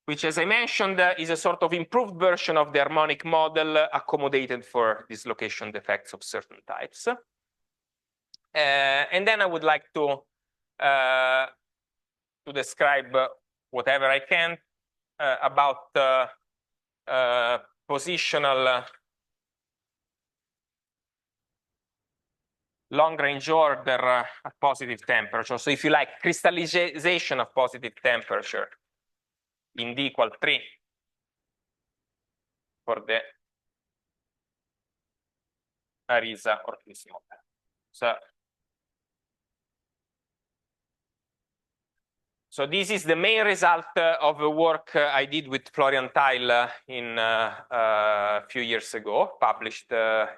which, as I mentioned, is a sort of improved version of the harmonic model accommodated for dislocation defects of certain types. And then I would like to describe whatever I can about positional long-range order at positive temperature. So if you like, crystallization of positive temperature in D equal 3 for the Ariza-Ortiz model. So this is the main result of a work I did with Florian Theil in a few years ago, published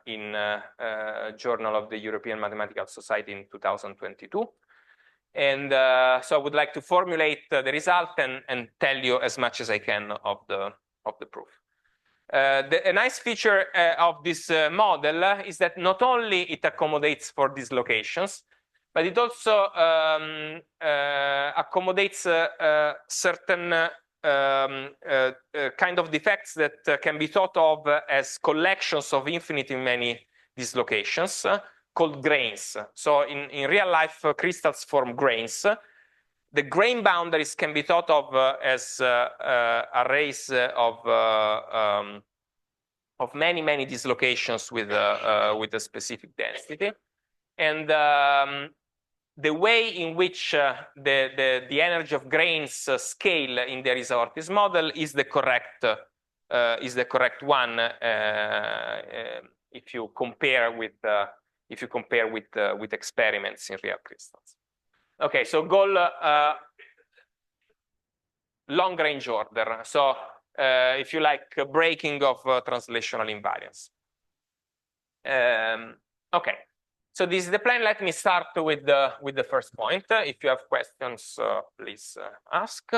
in Journal of the European Mathematical Society in 2022. And so I would like to formulate the result and tell you as much as I can of the proof. A nice feature of this model is that not only it accommodates for dislocations, but it also accommodates certain kind of defects that can be thought of as collections of infinitely many dislocations, called grains. So in real life, crystals form grains. The grain boundaries can be thought of as arrays of many dislocations with a specific density. And the way in which the energy of grains scale in the Ariza-Ortiz model is the correct one if you compare with experiments in real crystals. Okay, so goal long range order. So if you like, breaking of translational invariance. Okay. So this is the plan. Let me start with the first point. If you have questions, please ask.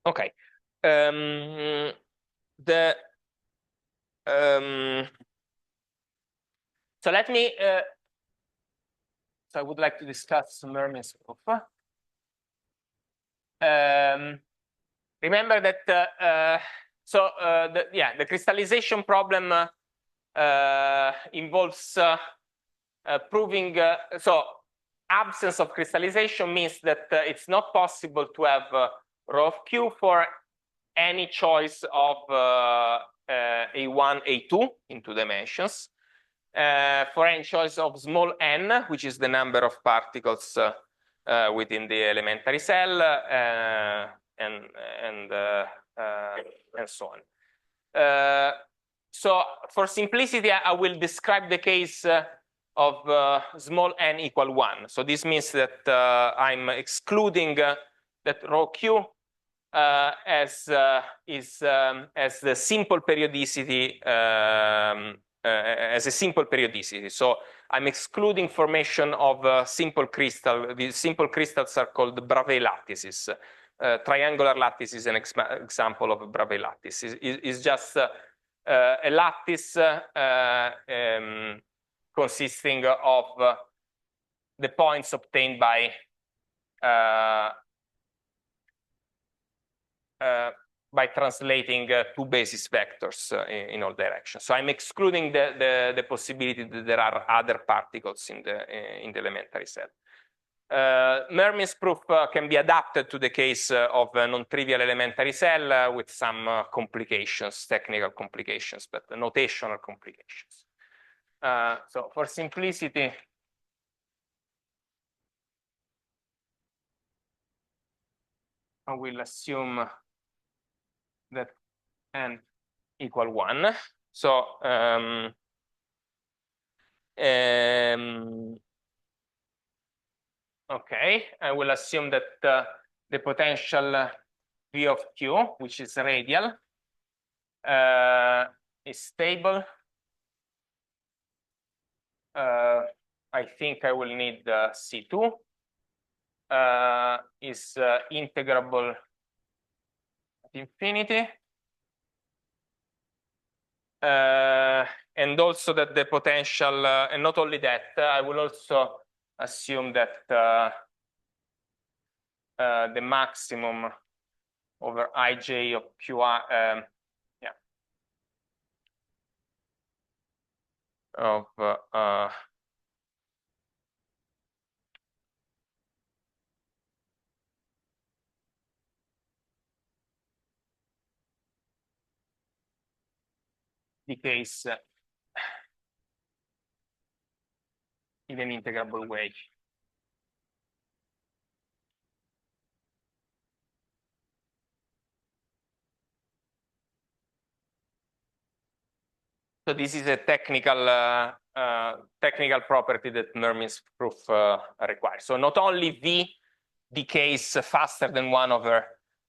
Okay. So let me. So I would like to discuss Mermin's proof. Remember that the crystallization problem involves proving so absence of crystallization means that it's not possible to have rho of Q for any choice of A1, A2 in 2 dimensions. For any choice of small n, which is the number of particles within the elementary cell, and so on. So for simplicity, I will describe the case of small n equal 1. So this means that I'm excluding that rho Q as the simple periodicity as a simple periodicity. So I'm excluding formation of simple crystal. These simple crystals are called Bravais lattices. Triangular lattice is an example of a Bravais lattice. It's just a lattice consisting of the points obtained by translating 2 basis vectors in all directions. So I'm excluding the possibility that there are other particles in the elementary cell. Mermin's proof can be adapted to the case of a non-trivial elementary cell with some complications, technical complications, but notational complications. So for simplicity, I will assume that n equal 1. So okay, I will assume that the potential V of Q, which is radial, is stable. I think I will need C2. Is integrable at infinity. And also that the potential, and not only that, I will also assume that the maximum over ij of qi, of decays in an integrable way. So this is a technical property that Mermin's proof requires. So not only V decays faster than 1 over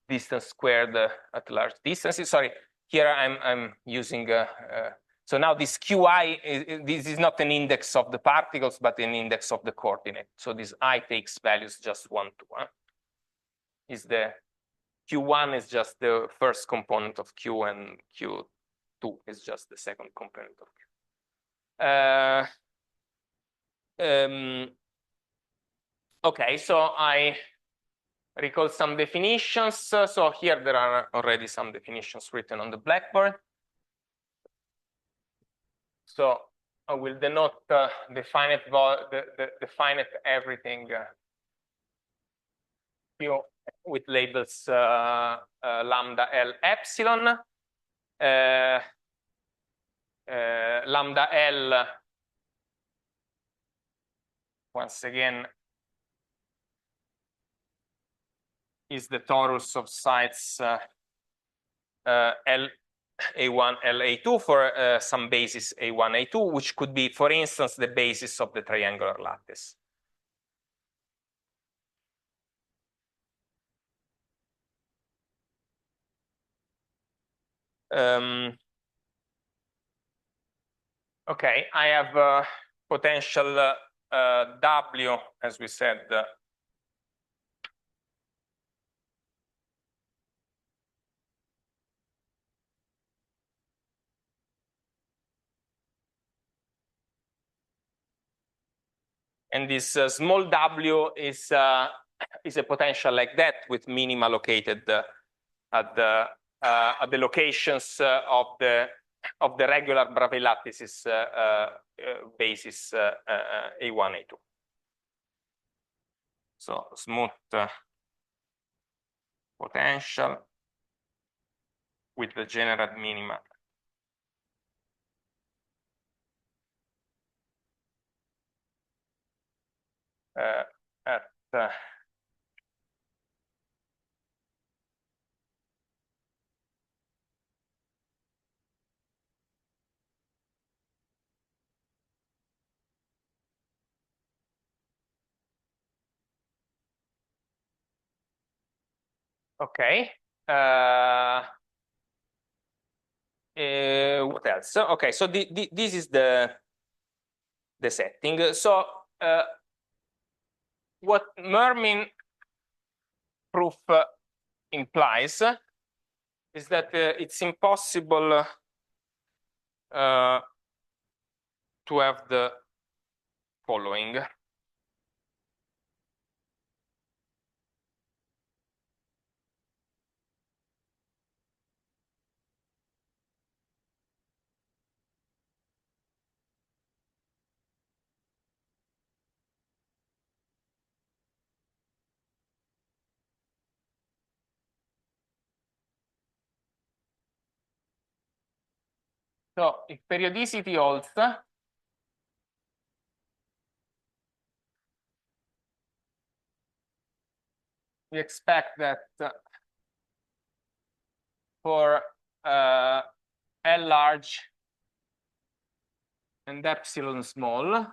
distance squared at large distances. Sorry, here I'm using. So now this Qi, this is not an index of the particles, but an index of the coordinate. So this I takes values just 1, 2. Is the Q1 is just the first component of Q, and Q2 is just the second component of Q. Okay, so I recall some definitions. So here there are already some definitions written on the blackboard. So I will denote the finite everything Q with labels lambda L epsilon. Lambda L, once again, is the torus of sites L A1, LA2 for some basis A1, A2, which could be, for instance, the basis of the triangular lattice. Okay, I have potential W, as we said, And this small w is a potential like that with minima located at the locations of the regular Bravais lattices basis A1, A2. So smooth potential with the general minima. At okay. What else? Okay, so this is the setting. So what Mermin proof implies is that it's impossible to have the following. So if periodicity holds, we expect that for L large and epsilon small,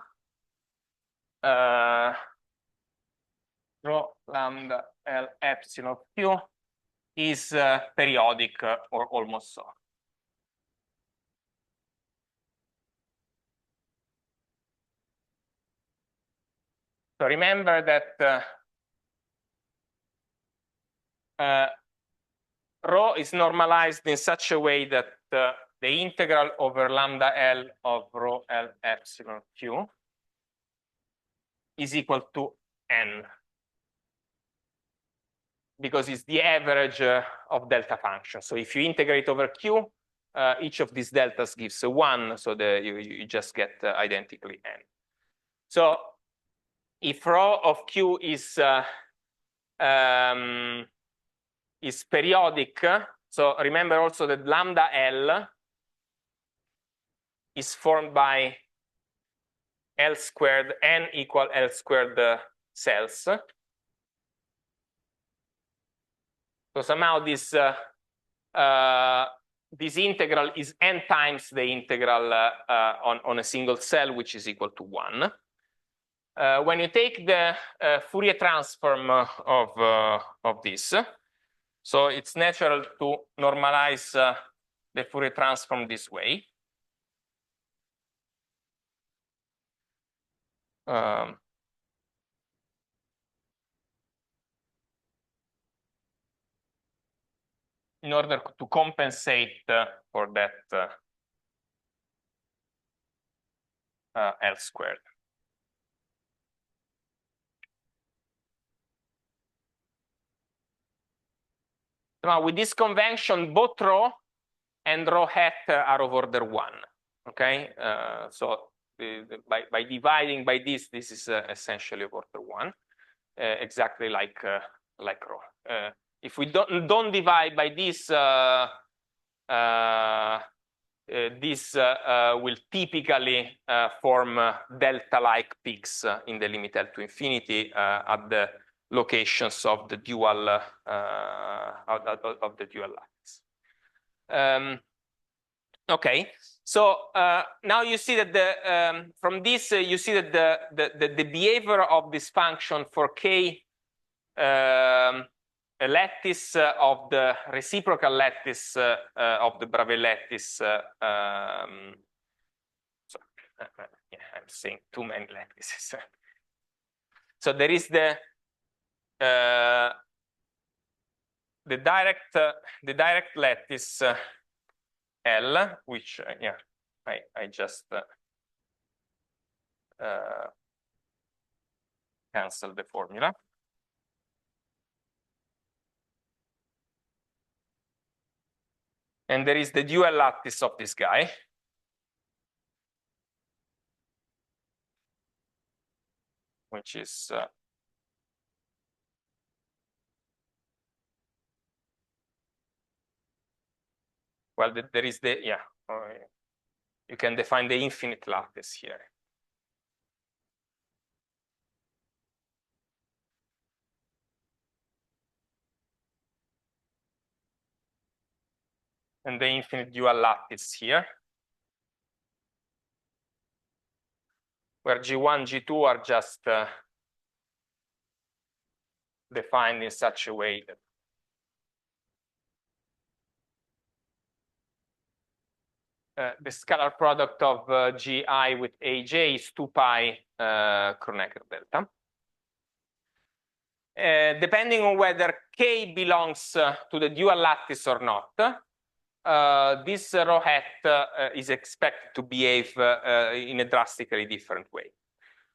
rho lambda L epsilon Q is periodic or almost so. So remember that rho is normalized in such a way that the integral over lambda L of rho L epsilon Q is equal to n, because it's the average of delta function. So if you integrate over Q, each of these deltas gives a 1, so you just get identically n. So if rho of Q is periodic, so remember also that lambda L is formed by L squared, n equal L squared cells. So somehow this integral is n times the integral on a single cell, which is equal to 1. When you take the Fourier transform of this, so it's natural to normalize the Fourier transform this way. In order to compensate for that L squared. Now, with this convention, both rho and rho hat are of order 1. Okay, so by dividing by this is essentially of order 1, exactly like rho. If we don't divide by this, this will typically form delta-like peaks in the limit L to infinity at the locations of the dual lattice. Okay, so now you see that from this you see that the behavior of this function for k a lattice of the reciprocal lattice of the Bravais lattice. Sorry, yeah, I'm saying too many lattices. So there is the direct lattice L, which yeah, I just cancel the formula. And there is the dual lattice of this guy. Which is well, there is the, yeah, you can define the infinite lattice here. And the infinite dual lattice here, where G1, G2 are just defined in such a way that the scalar product of Gi with Aj is 2 pi Kronecker delta. Depending on whether K belongs to the dual lattice or not, this rho hat is expected to behave in a drastically different way.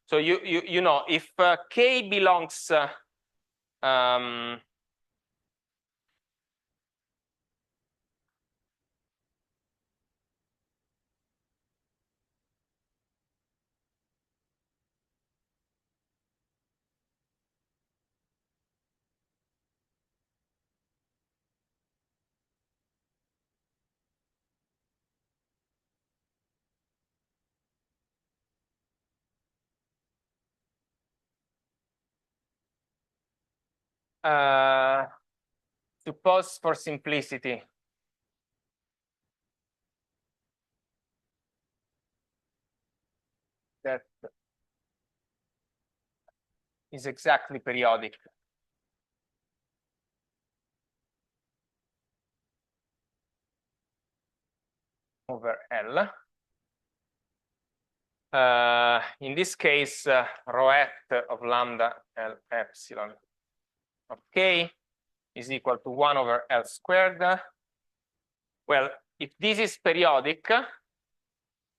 So you know, if K belongs suppose for simplicity that is exactly periodic over L. In this case, rho hat of lambda L epsilon of K is equal to 1 over L squared. Well, if this is periodic,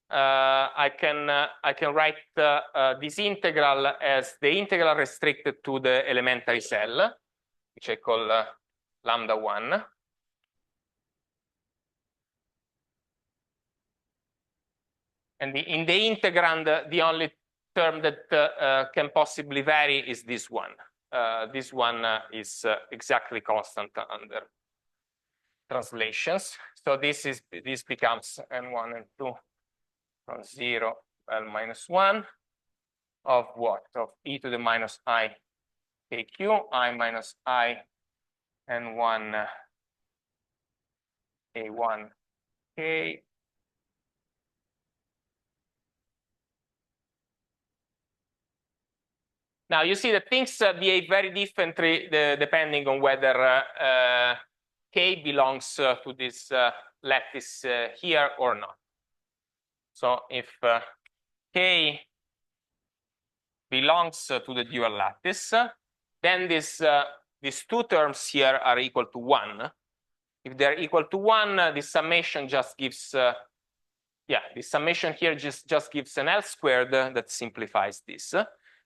I can write this integral as the integral restricted to the elementary cell, which I call lambda 1. And in the integrand, the only term that can possibly vary is this one. This one is exactly constant under translations. So this becomes n1 and 2 from 0 L minus 1 of what? Of e to the minus I kq, I minus I n1 a1 k. Now you see that things behave very differently depending on whether K belongs to this lattice here or not. So if K belongs to the dual lattice, then these two terms here are equal to 1. If they're equal to 1, the summation just gives, the summation here just gives an L squared that simplifies this.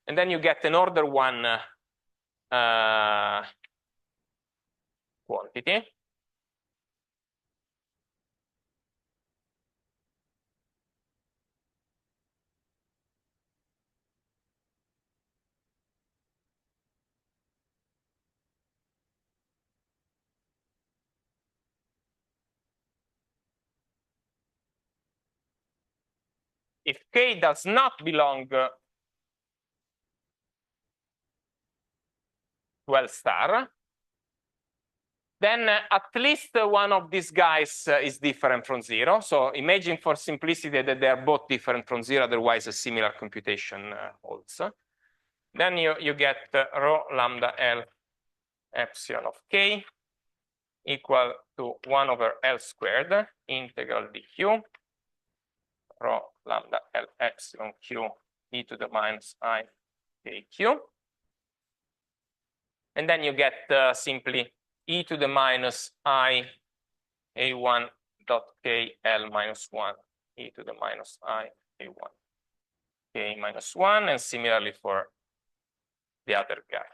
And then you get an order 1 quantity. If K does not belong to L star, then at least one of these guys is different from 0. So imagine for simplicity that they are both different from 0, otherwise a similar computation holds. Then you get rho lambda L epsilon of K equal to 1 over L squared integral dq rho lambda L epsilon Q e to the minus I kq. And then you get simply e to the minus I a1 dot k L minus 1 e to the minus I a1 k minus 1, and similarly for the other guy.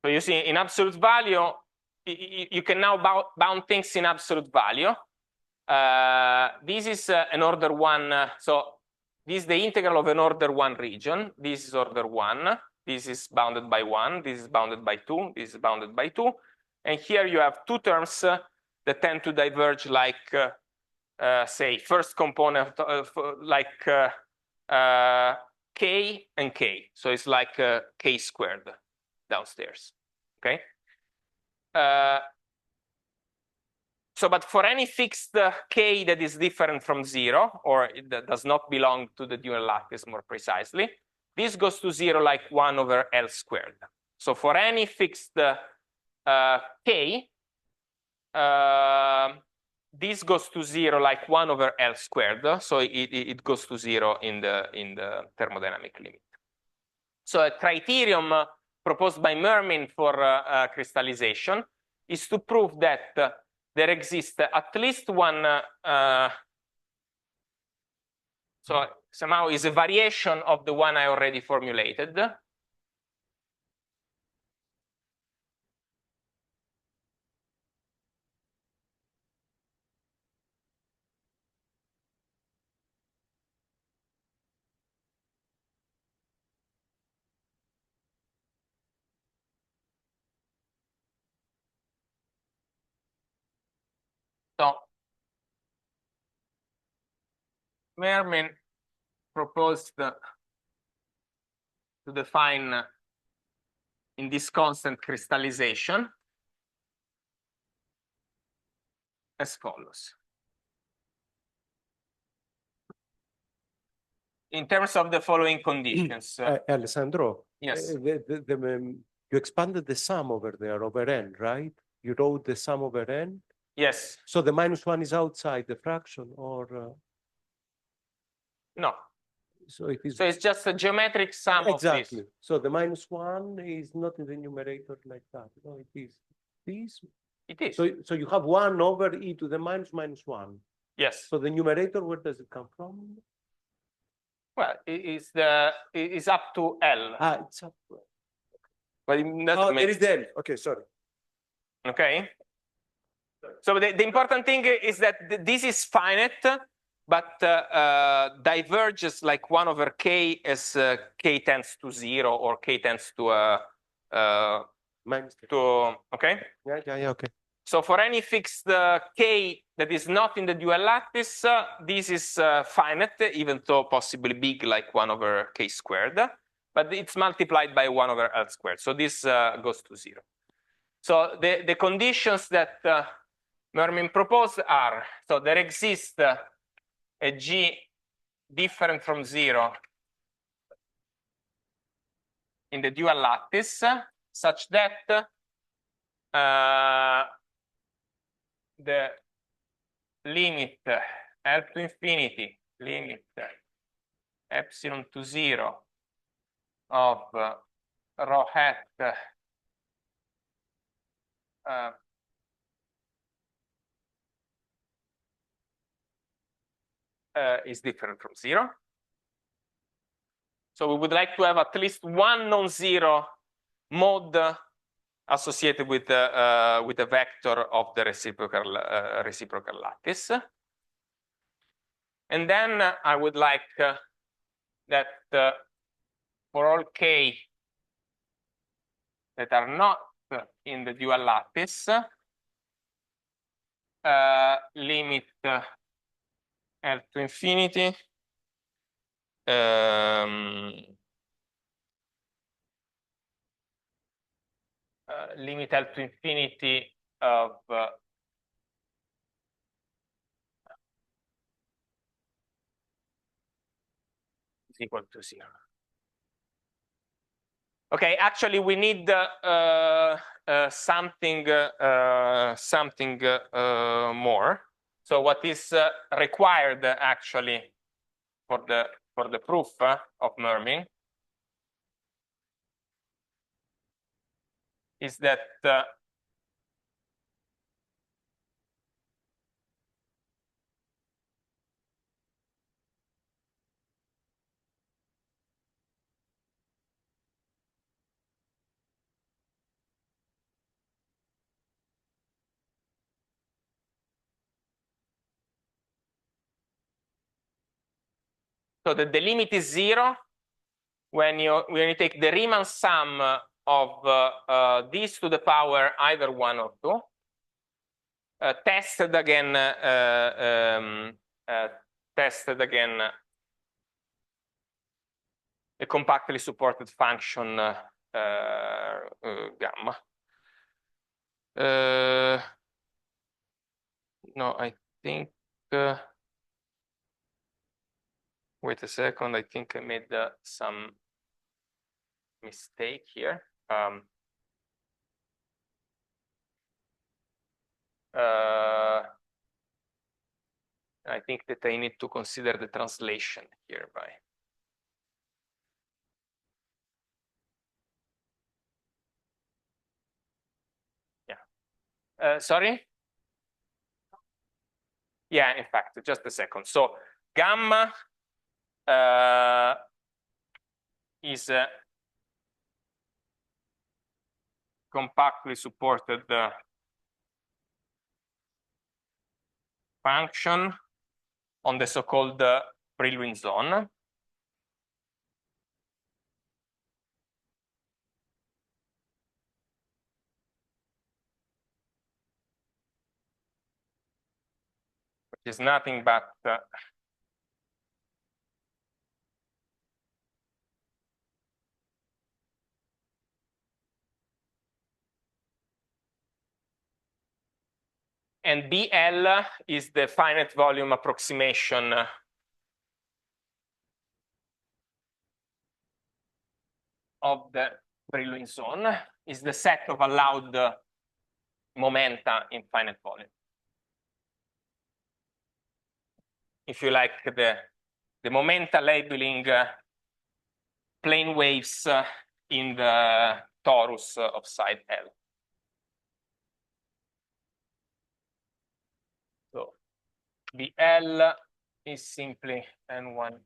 So you see, in absolute value, you can now bound things in absolute value. This is an order 1. So this is the integral of an order 1 region. This is order 1. This is bounded by 1. This is bounded by 2. This is bounded by 2. And here you have two terms that tend to diverge like, say, first component like k and k. So it's like k squared downstairs. Okay. So, but for any fixed k that is different from 0, or that does not belong to the dual lattice more precisely, this goes to 0 like 1 over L squared. So for any fixed k, this goes to 0 like 1 over L squared. So it goes to 0 in the thermodynamic limit. So a criterion proposed by Mermin for crystallization is to prove that there exists at least one, so somehow is a variation of the one I already formulated. So Mermin proposed to define in this constant crystallization as follows. In terms of the following conditions. Alessandro, Yes. You expanded the sum over there, over n, right? You wrote the sum over n. Yes. So the -1 is outside the fraction, or no? So it is. So it's just a geometric sum Exactly. of this. So the -1 is not in the numerator like that. No, it is this. It is. So you have 1 over e to the -1. Yes. So the numerator, where does it come from? Well, it's up to L. It's up. But it doesn't there is the L. Okay, sorry. Okay. So the important thing is that this is finite, but diverges like 1 over k as k tends to 0 or k tends to okay. Yeah. Okay. So for any fixed k that is not in the dual lattice, this is finite, even though possibly big, like 1 over k squared, but it's multiplied by 1 over L squared. So this goes to 0. So the conditions that Mermin proposed are, so there exists a G different from 0 in the dual lattice, such that the limit L to infinity, limit epsilon to 0 of rho hat is different from 0. So we would like to have at least one non-zero mode associated with the vector of the reciprocal lattice. And then I would like that for all k that are not in the dual lattice, limit L to infinity limit L to infinity of is equal to 0. Okay, actually we need something more. So what is required actually for the proof of Mermin is that So the limit is 0 when you take the Riemann sum of these to the power either 1 or 2, tested again a compactly supported function gamma. No, I think. Wait a second. I think I made some mistake here. I think that I need to consider the translation hereby. Yeah. Sorry? Yeah, in fact, just a second. So gamma is a compactly supported function on the so-called Brillouin zone. Which is nothing but and BL is the finite volume approximation of the Brillouin zone, is the set of allowed momenta in finite volume. If you like, the momenta labeling plane waves in the torus of side L. So BL is simply N1.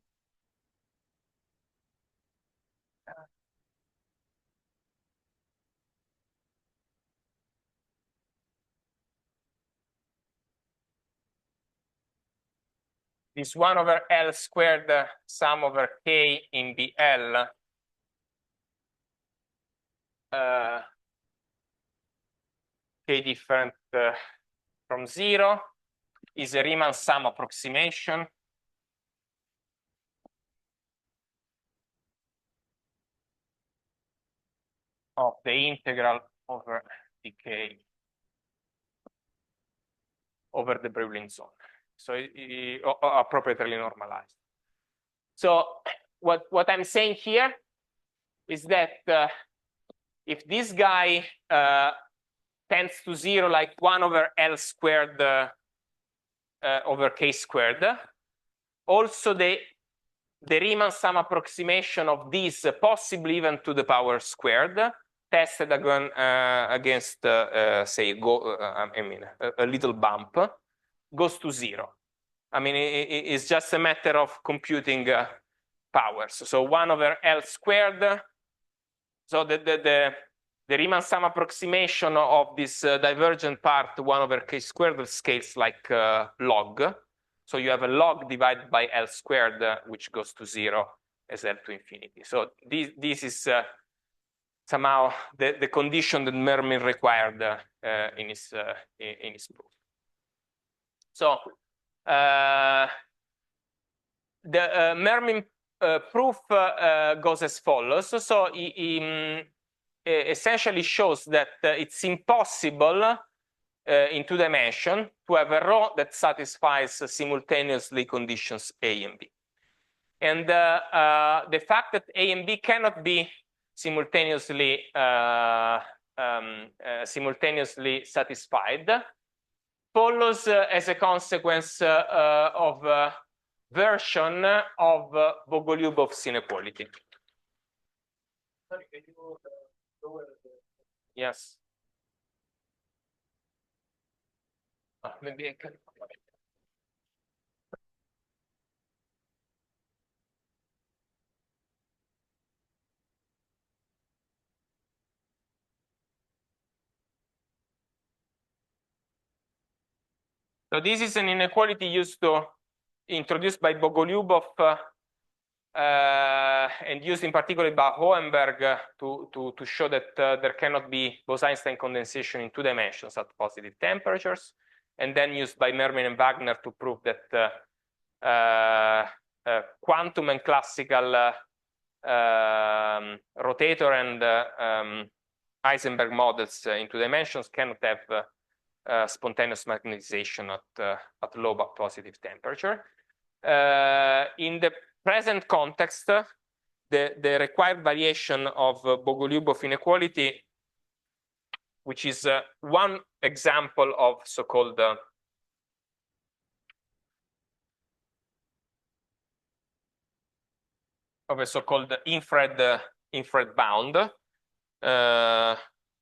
This 1 over L squared sum over K in BL K different from 0 is a Riemann sum approximation of the integral over dk over the Brillouin zone. So appropriately normalized. So what I'm saying here is that if this guy tends to 0 like 1 over L squared over K squared, also the Riemann sum approximation of this, possibly even to the power squared, tested again against say a little bump, goes to 0. I mean, it's just a matter of computing powers. So 1 over L squared. So the Riemann sum approximation of this divergent part 1 over K squared scales like log. So you have a log divided by L squared, which goes to 0 as L to infinity. So this is somehow the condition that Mermin required in his proof. So the Mermin proof goes as follows. So he essentially shows that it's impossible in 2 dimensions to have a rho that satisfies simultaneously conditions A and B. And the fact that A and B cannot be simultaneously satisfied follows as a consequence of version of Bogolyubov's inequality. Sorry, can you lower the... Yes. Maybe I can. So this is an inequality introduced by Bogolyubov and used in particular by Hohenberg to show that there cannot be Bose-Einstein condensation in 2 dimensions at positive temperatures, and then used by Mermin and Wagner to prove that quantum and classical rotator and Heisenberg models in 2 dimensions cannot have spontaneous magnetization at low but positive temperature. In the present context, the required variation of Bogoliubov inequality, which is one example of so-called of a so-called infrared bound,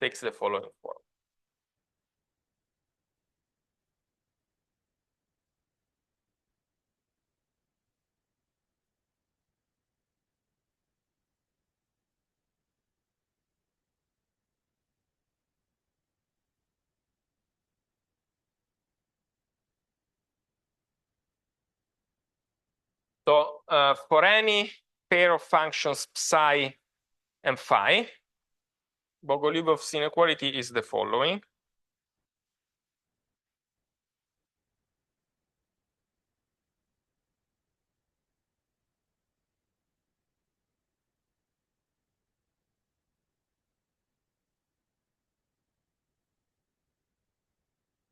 takes the following form. So for any pair of functions psi and phi, Bogoliubov's inequality is the following.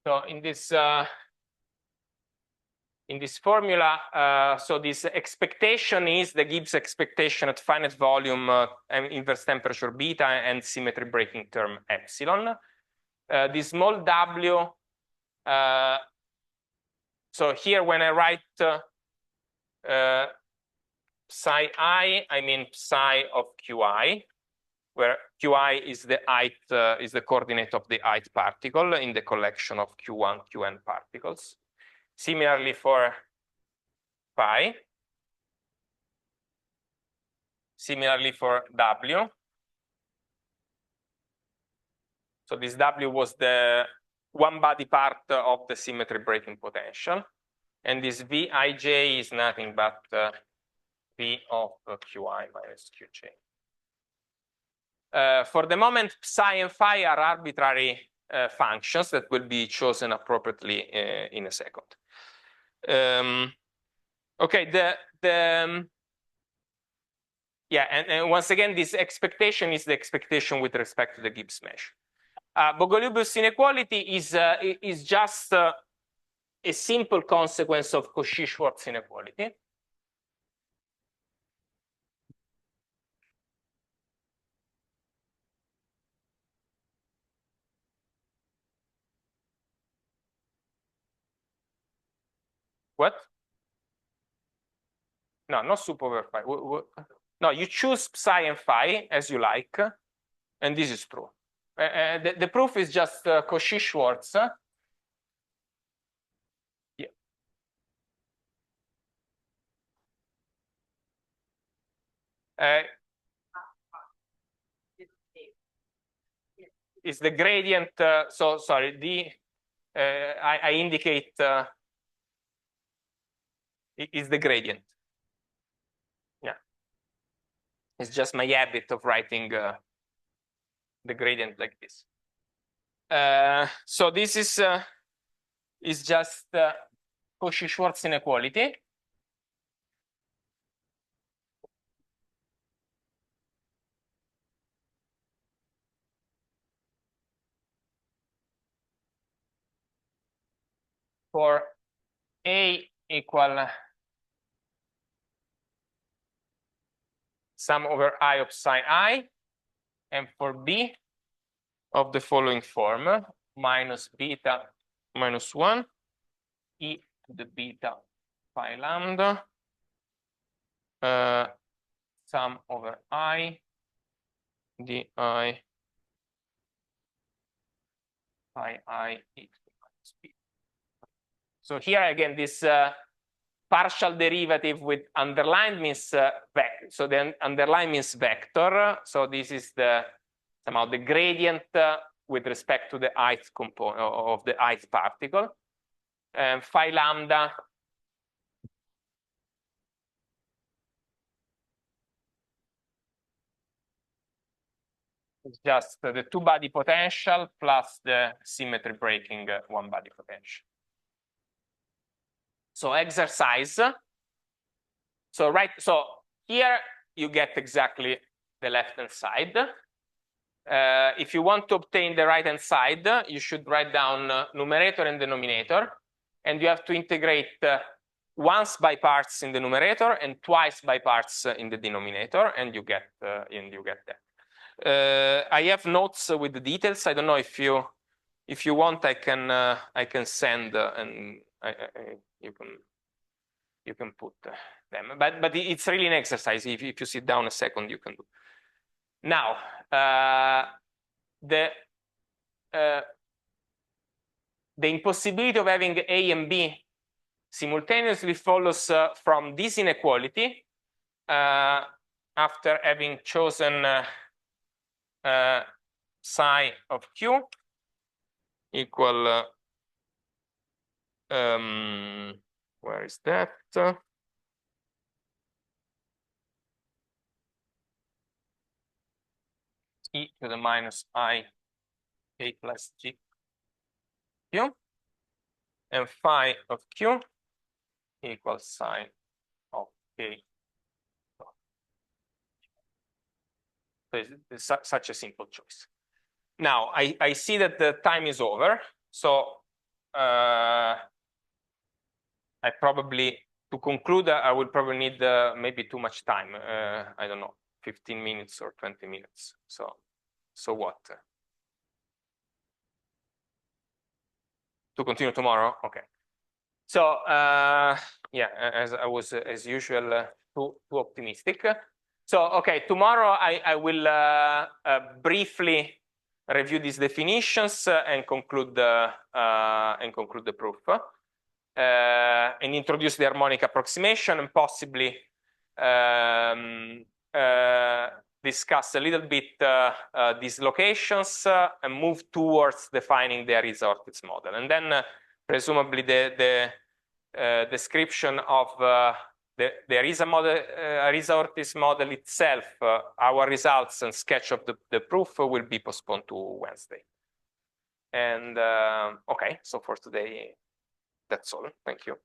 So in this formula, so this expectation is the Gibbs expectation at finite volume and inverse temperature beta and symmetry breaking term epsilon. This small w, so here when I write psi I mean psi of qi, where qi is the height, is the coordinate of the height particle in the collection of q1, qn particles. Similarly for phi. Similarly for w. So this w was the one body part of the symmetry breaking potential. And this Vij is nothing but V of qi minus qj. For the moment, psi and phi are arbitrary functions that will be chosen appropriately in a second. Okay, yeah, and once again, this expectation is the expectation with respect to the Gibbs mesh. Bogoliubov's inequality is just a simple consequence of Cauchy-Schwarz inequality. What? No, not sup over phi. No, you choose psi and phi as you like, and this is true. The proof is just Cauchy-Schwarz. Yeah. Is the gradient, so sorry, I indicate is the gradient. Yeah. It's just my habit of writing the gradient like this. So this is just Cauchy-Schwarz inequality. For A equal sum over I of psi I, and for B of the following form, minus beta minus 1 e to the beta phi lambda sum over I di phi I e to the minus beta. So here again, this partial derivative with underline means vector. So the underline means vector. So this is somehow the gradient with respect to the height component of the height particle. And phi lambda It's just the two-body potential plus the symmetry breaking one-body potential. So exercise. So here you get exactly the left-hand side. If you want to obtain the right-hand side, you should write down numerator and denominator, and you have to integrate once by parts in the numerator and twice by parts in the denominator, and you get that. I have notes with the details. I don't know if you want, I can send and you can put them. But it's really an exercise. If you sit down a second, you can do. Now, the impossibility of having A and B simultaneously follows from this inequality after having chosen psi of Q equal, where is that? E to the minus I K plus G Q, and phi of Q equals sine of K. So it's such a simple choice. Now, I see that the time is over, so I probably, to conclude, I will probably need maybe too much time. I don't know, 15 minutes or 20 minutes. So what? To continue tomorrow? Okay. So yeah, as I was as usual too optimistic. So okay, tomorrow I will briefly review these definitions and conclude the proof, and introduce the harmonic approximation, and possibly discuss a little bit these locations and move towards defining the Arisa-Ortiz model, and then presumably the description of the Arisa-Ortiz model itself, our results and sketch of the proof will be postponed to Wednesday. And okay, so for today, that's all. Thank you.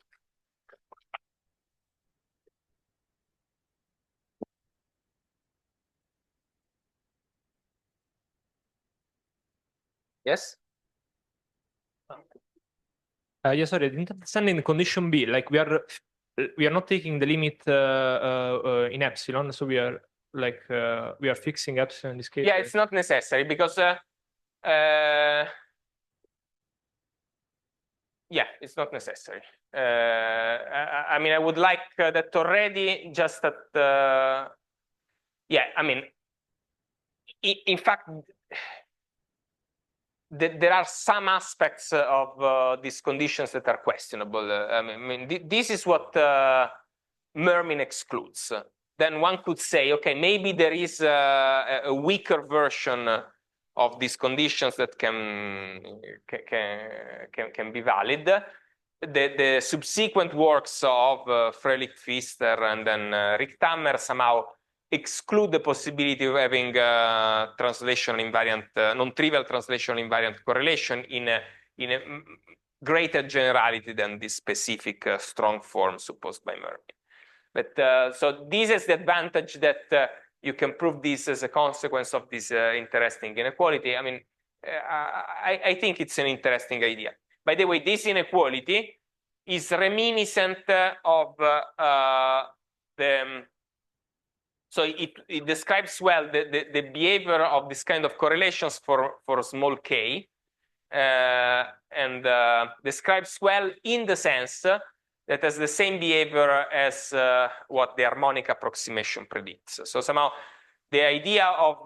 Yes? Yes, sorry, I didn't understand in condition B, like we are not taking the limit in epsilon, so we are like we are fixing epsilon in this case. Yeah, it's not necessary because yeah, it's not necessary. I mean, I would like that already, just that yeah, I mean, in fact, there are some aspects of these conditions that are questionable. I mean, this is what Mermin excludes. Then one could say, okay, maybe there is a weaker version of these conditions that can be valid. The subsequent works of Freilich, Pfister, and then Richthammer somehow exclude the possibility of having translational invariant, non-trivial translational invariant correlation in a greater generality than this specific strong form supposed by Mermin. But so this is the advantage that you can prove this as a consequence of this interesting inequality. I mean, I think it's an interesting idea. By the way, this inequality is reminiscent of so it describes well the behavior of this kind of correlations for small k, and describes well in the sense that has the same behavior as what the harmonic approximation predicts. So somehow the idea of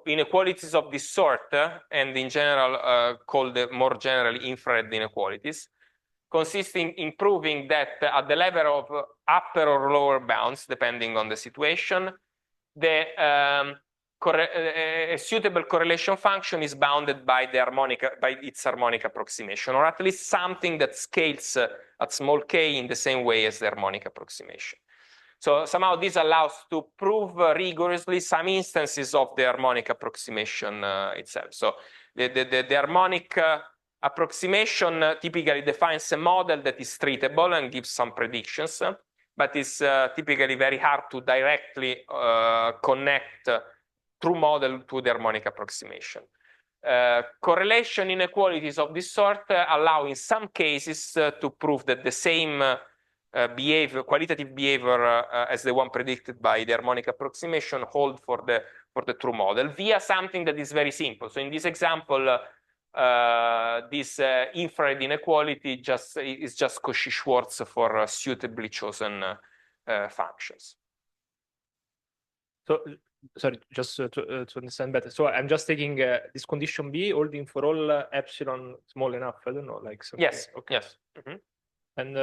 inequalities of this sort, and in general called more generally infrared inequalities, consisting in proving that at the level of upper or lower bounds, depending on the situation, a suitable correlation function is bounded by its harmonic approximation, or at least something that scales at small k in the same way as the harmonic approximation. So somehow this allows to prove rigorously some instances of the harmonic approximation itself. So the harmonic approximation typically defines a model that is treatable and gives some predictions, but is typically very hard to directly connect true model to the harmonic approximation. Correlation inequalities of this sort allow in some cases to prove that the same qualitative behavior as the one predicted by the harmonic approximation hold for the true model via something that is very simple. So in this example, this infrared inequality is just Cauchy-Schwarz for suitably chosen functions. So, sorry, just to understand better. So I'm just taking this condition B, holding for all epsilon small enough. I don't know, like something. Yes. Okay. Yes. Mm-hmm. And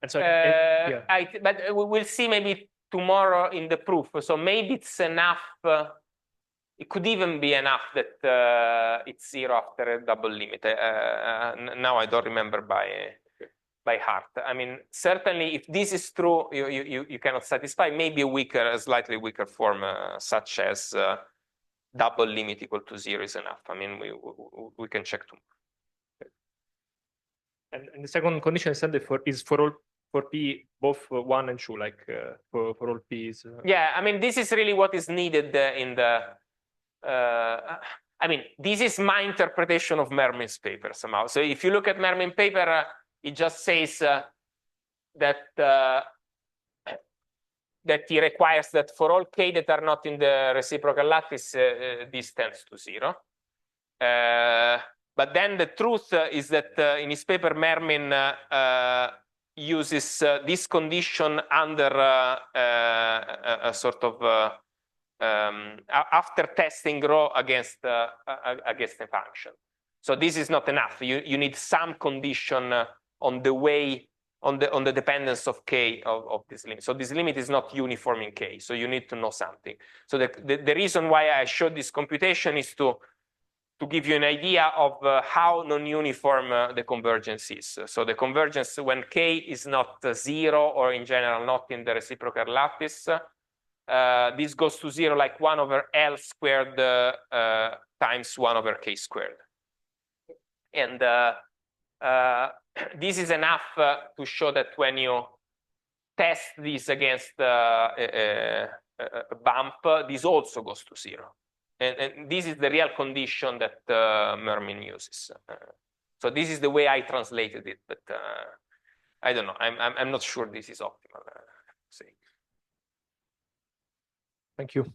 so yeah. But we will see maybe tomorrow in the proof. So maybe it's enough. It could even be enough that it's 0 after a double limit. Now I don't remember by heart. I mean, certainly if this is true, you cannot satisfy. Maybe a slightly weaker form, such as double limit equal to 0 is enough. I mean, we can check tomorrow. And the second condition is for P both 1 and 2, like for all P's. Yeah, I mean, this is really what is needed in the. I mean, this is my interpretation of Mermin's paper somehow. So if you look at Mermin's paper, it just says that he requires that for all k that are not in the reciprocal lattice, this tends to 0. But then the truth is that in his paper, Mermin uses this condition under a sort of after testing rho against a function. So this is not enough. You need some condition on the way on the dependence of k of this limit. So this limit is not uniform in k. So you need to know something. So the reason why I showed this computation is to give you an idea of how non-uniform the convergence is. So the convergence when k is not 0 or in general not in the reciprocal lattice, this goes to 0 like 1 over L squared times 1 over k squared. And this is enough to show that when you test this against a bump, this also goes to 0. And this is the real condition that Mermin uses. So this is the way I translated it, but I don't know. I'm not sure this is optimal. Thank you.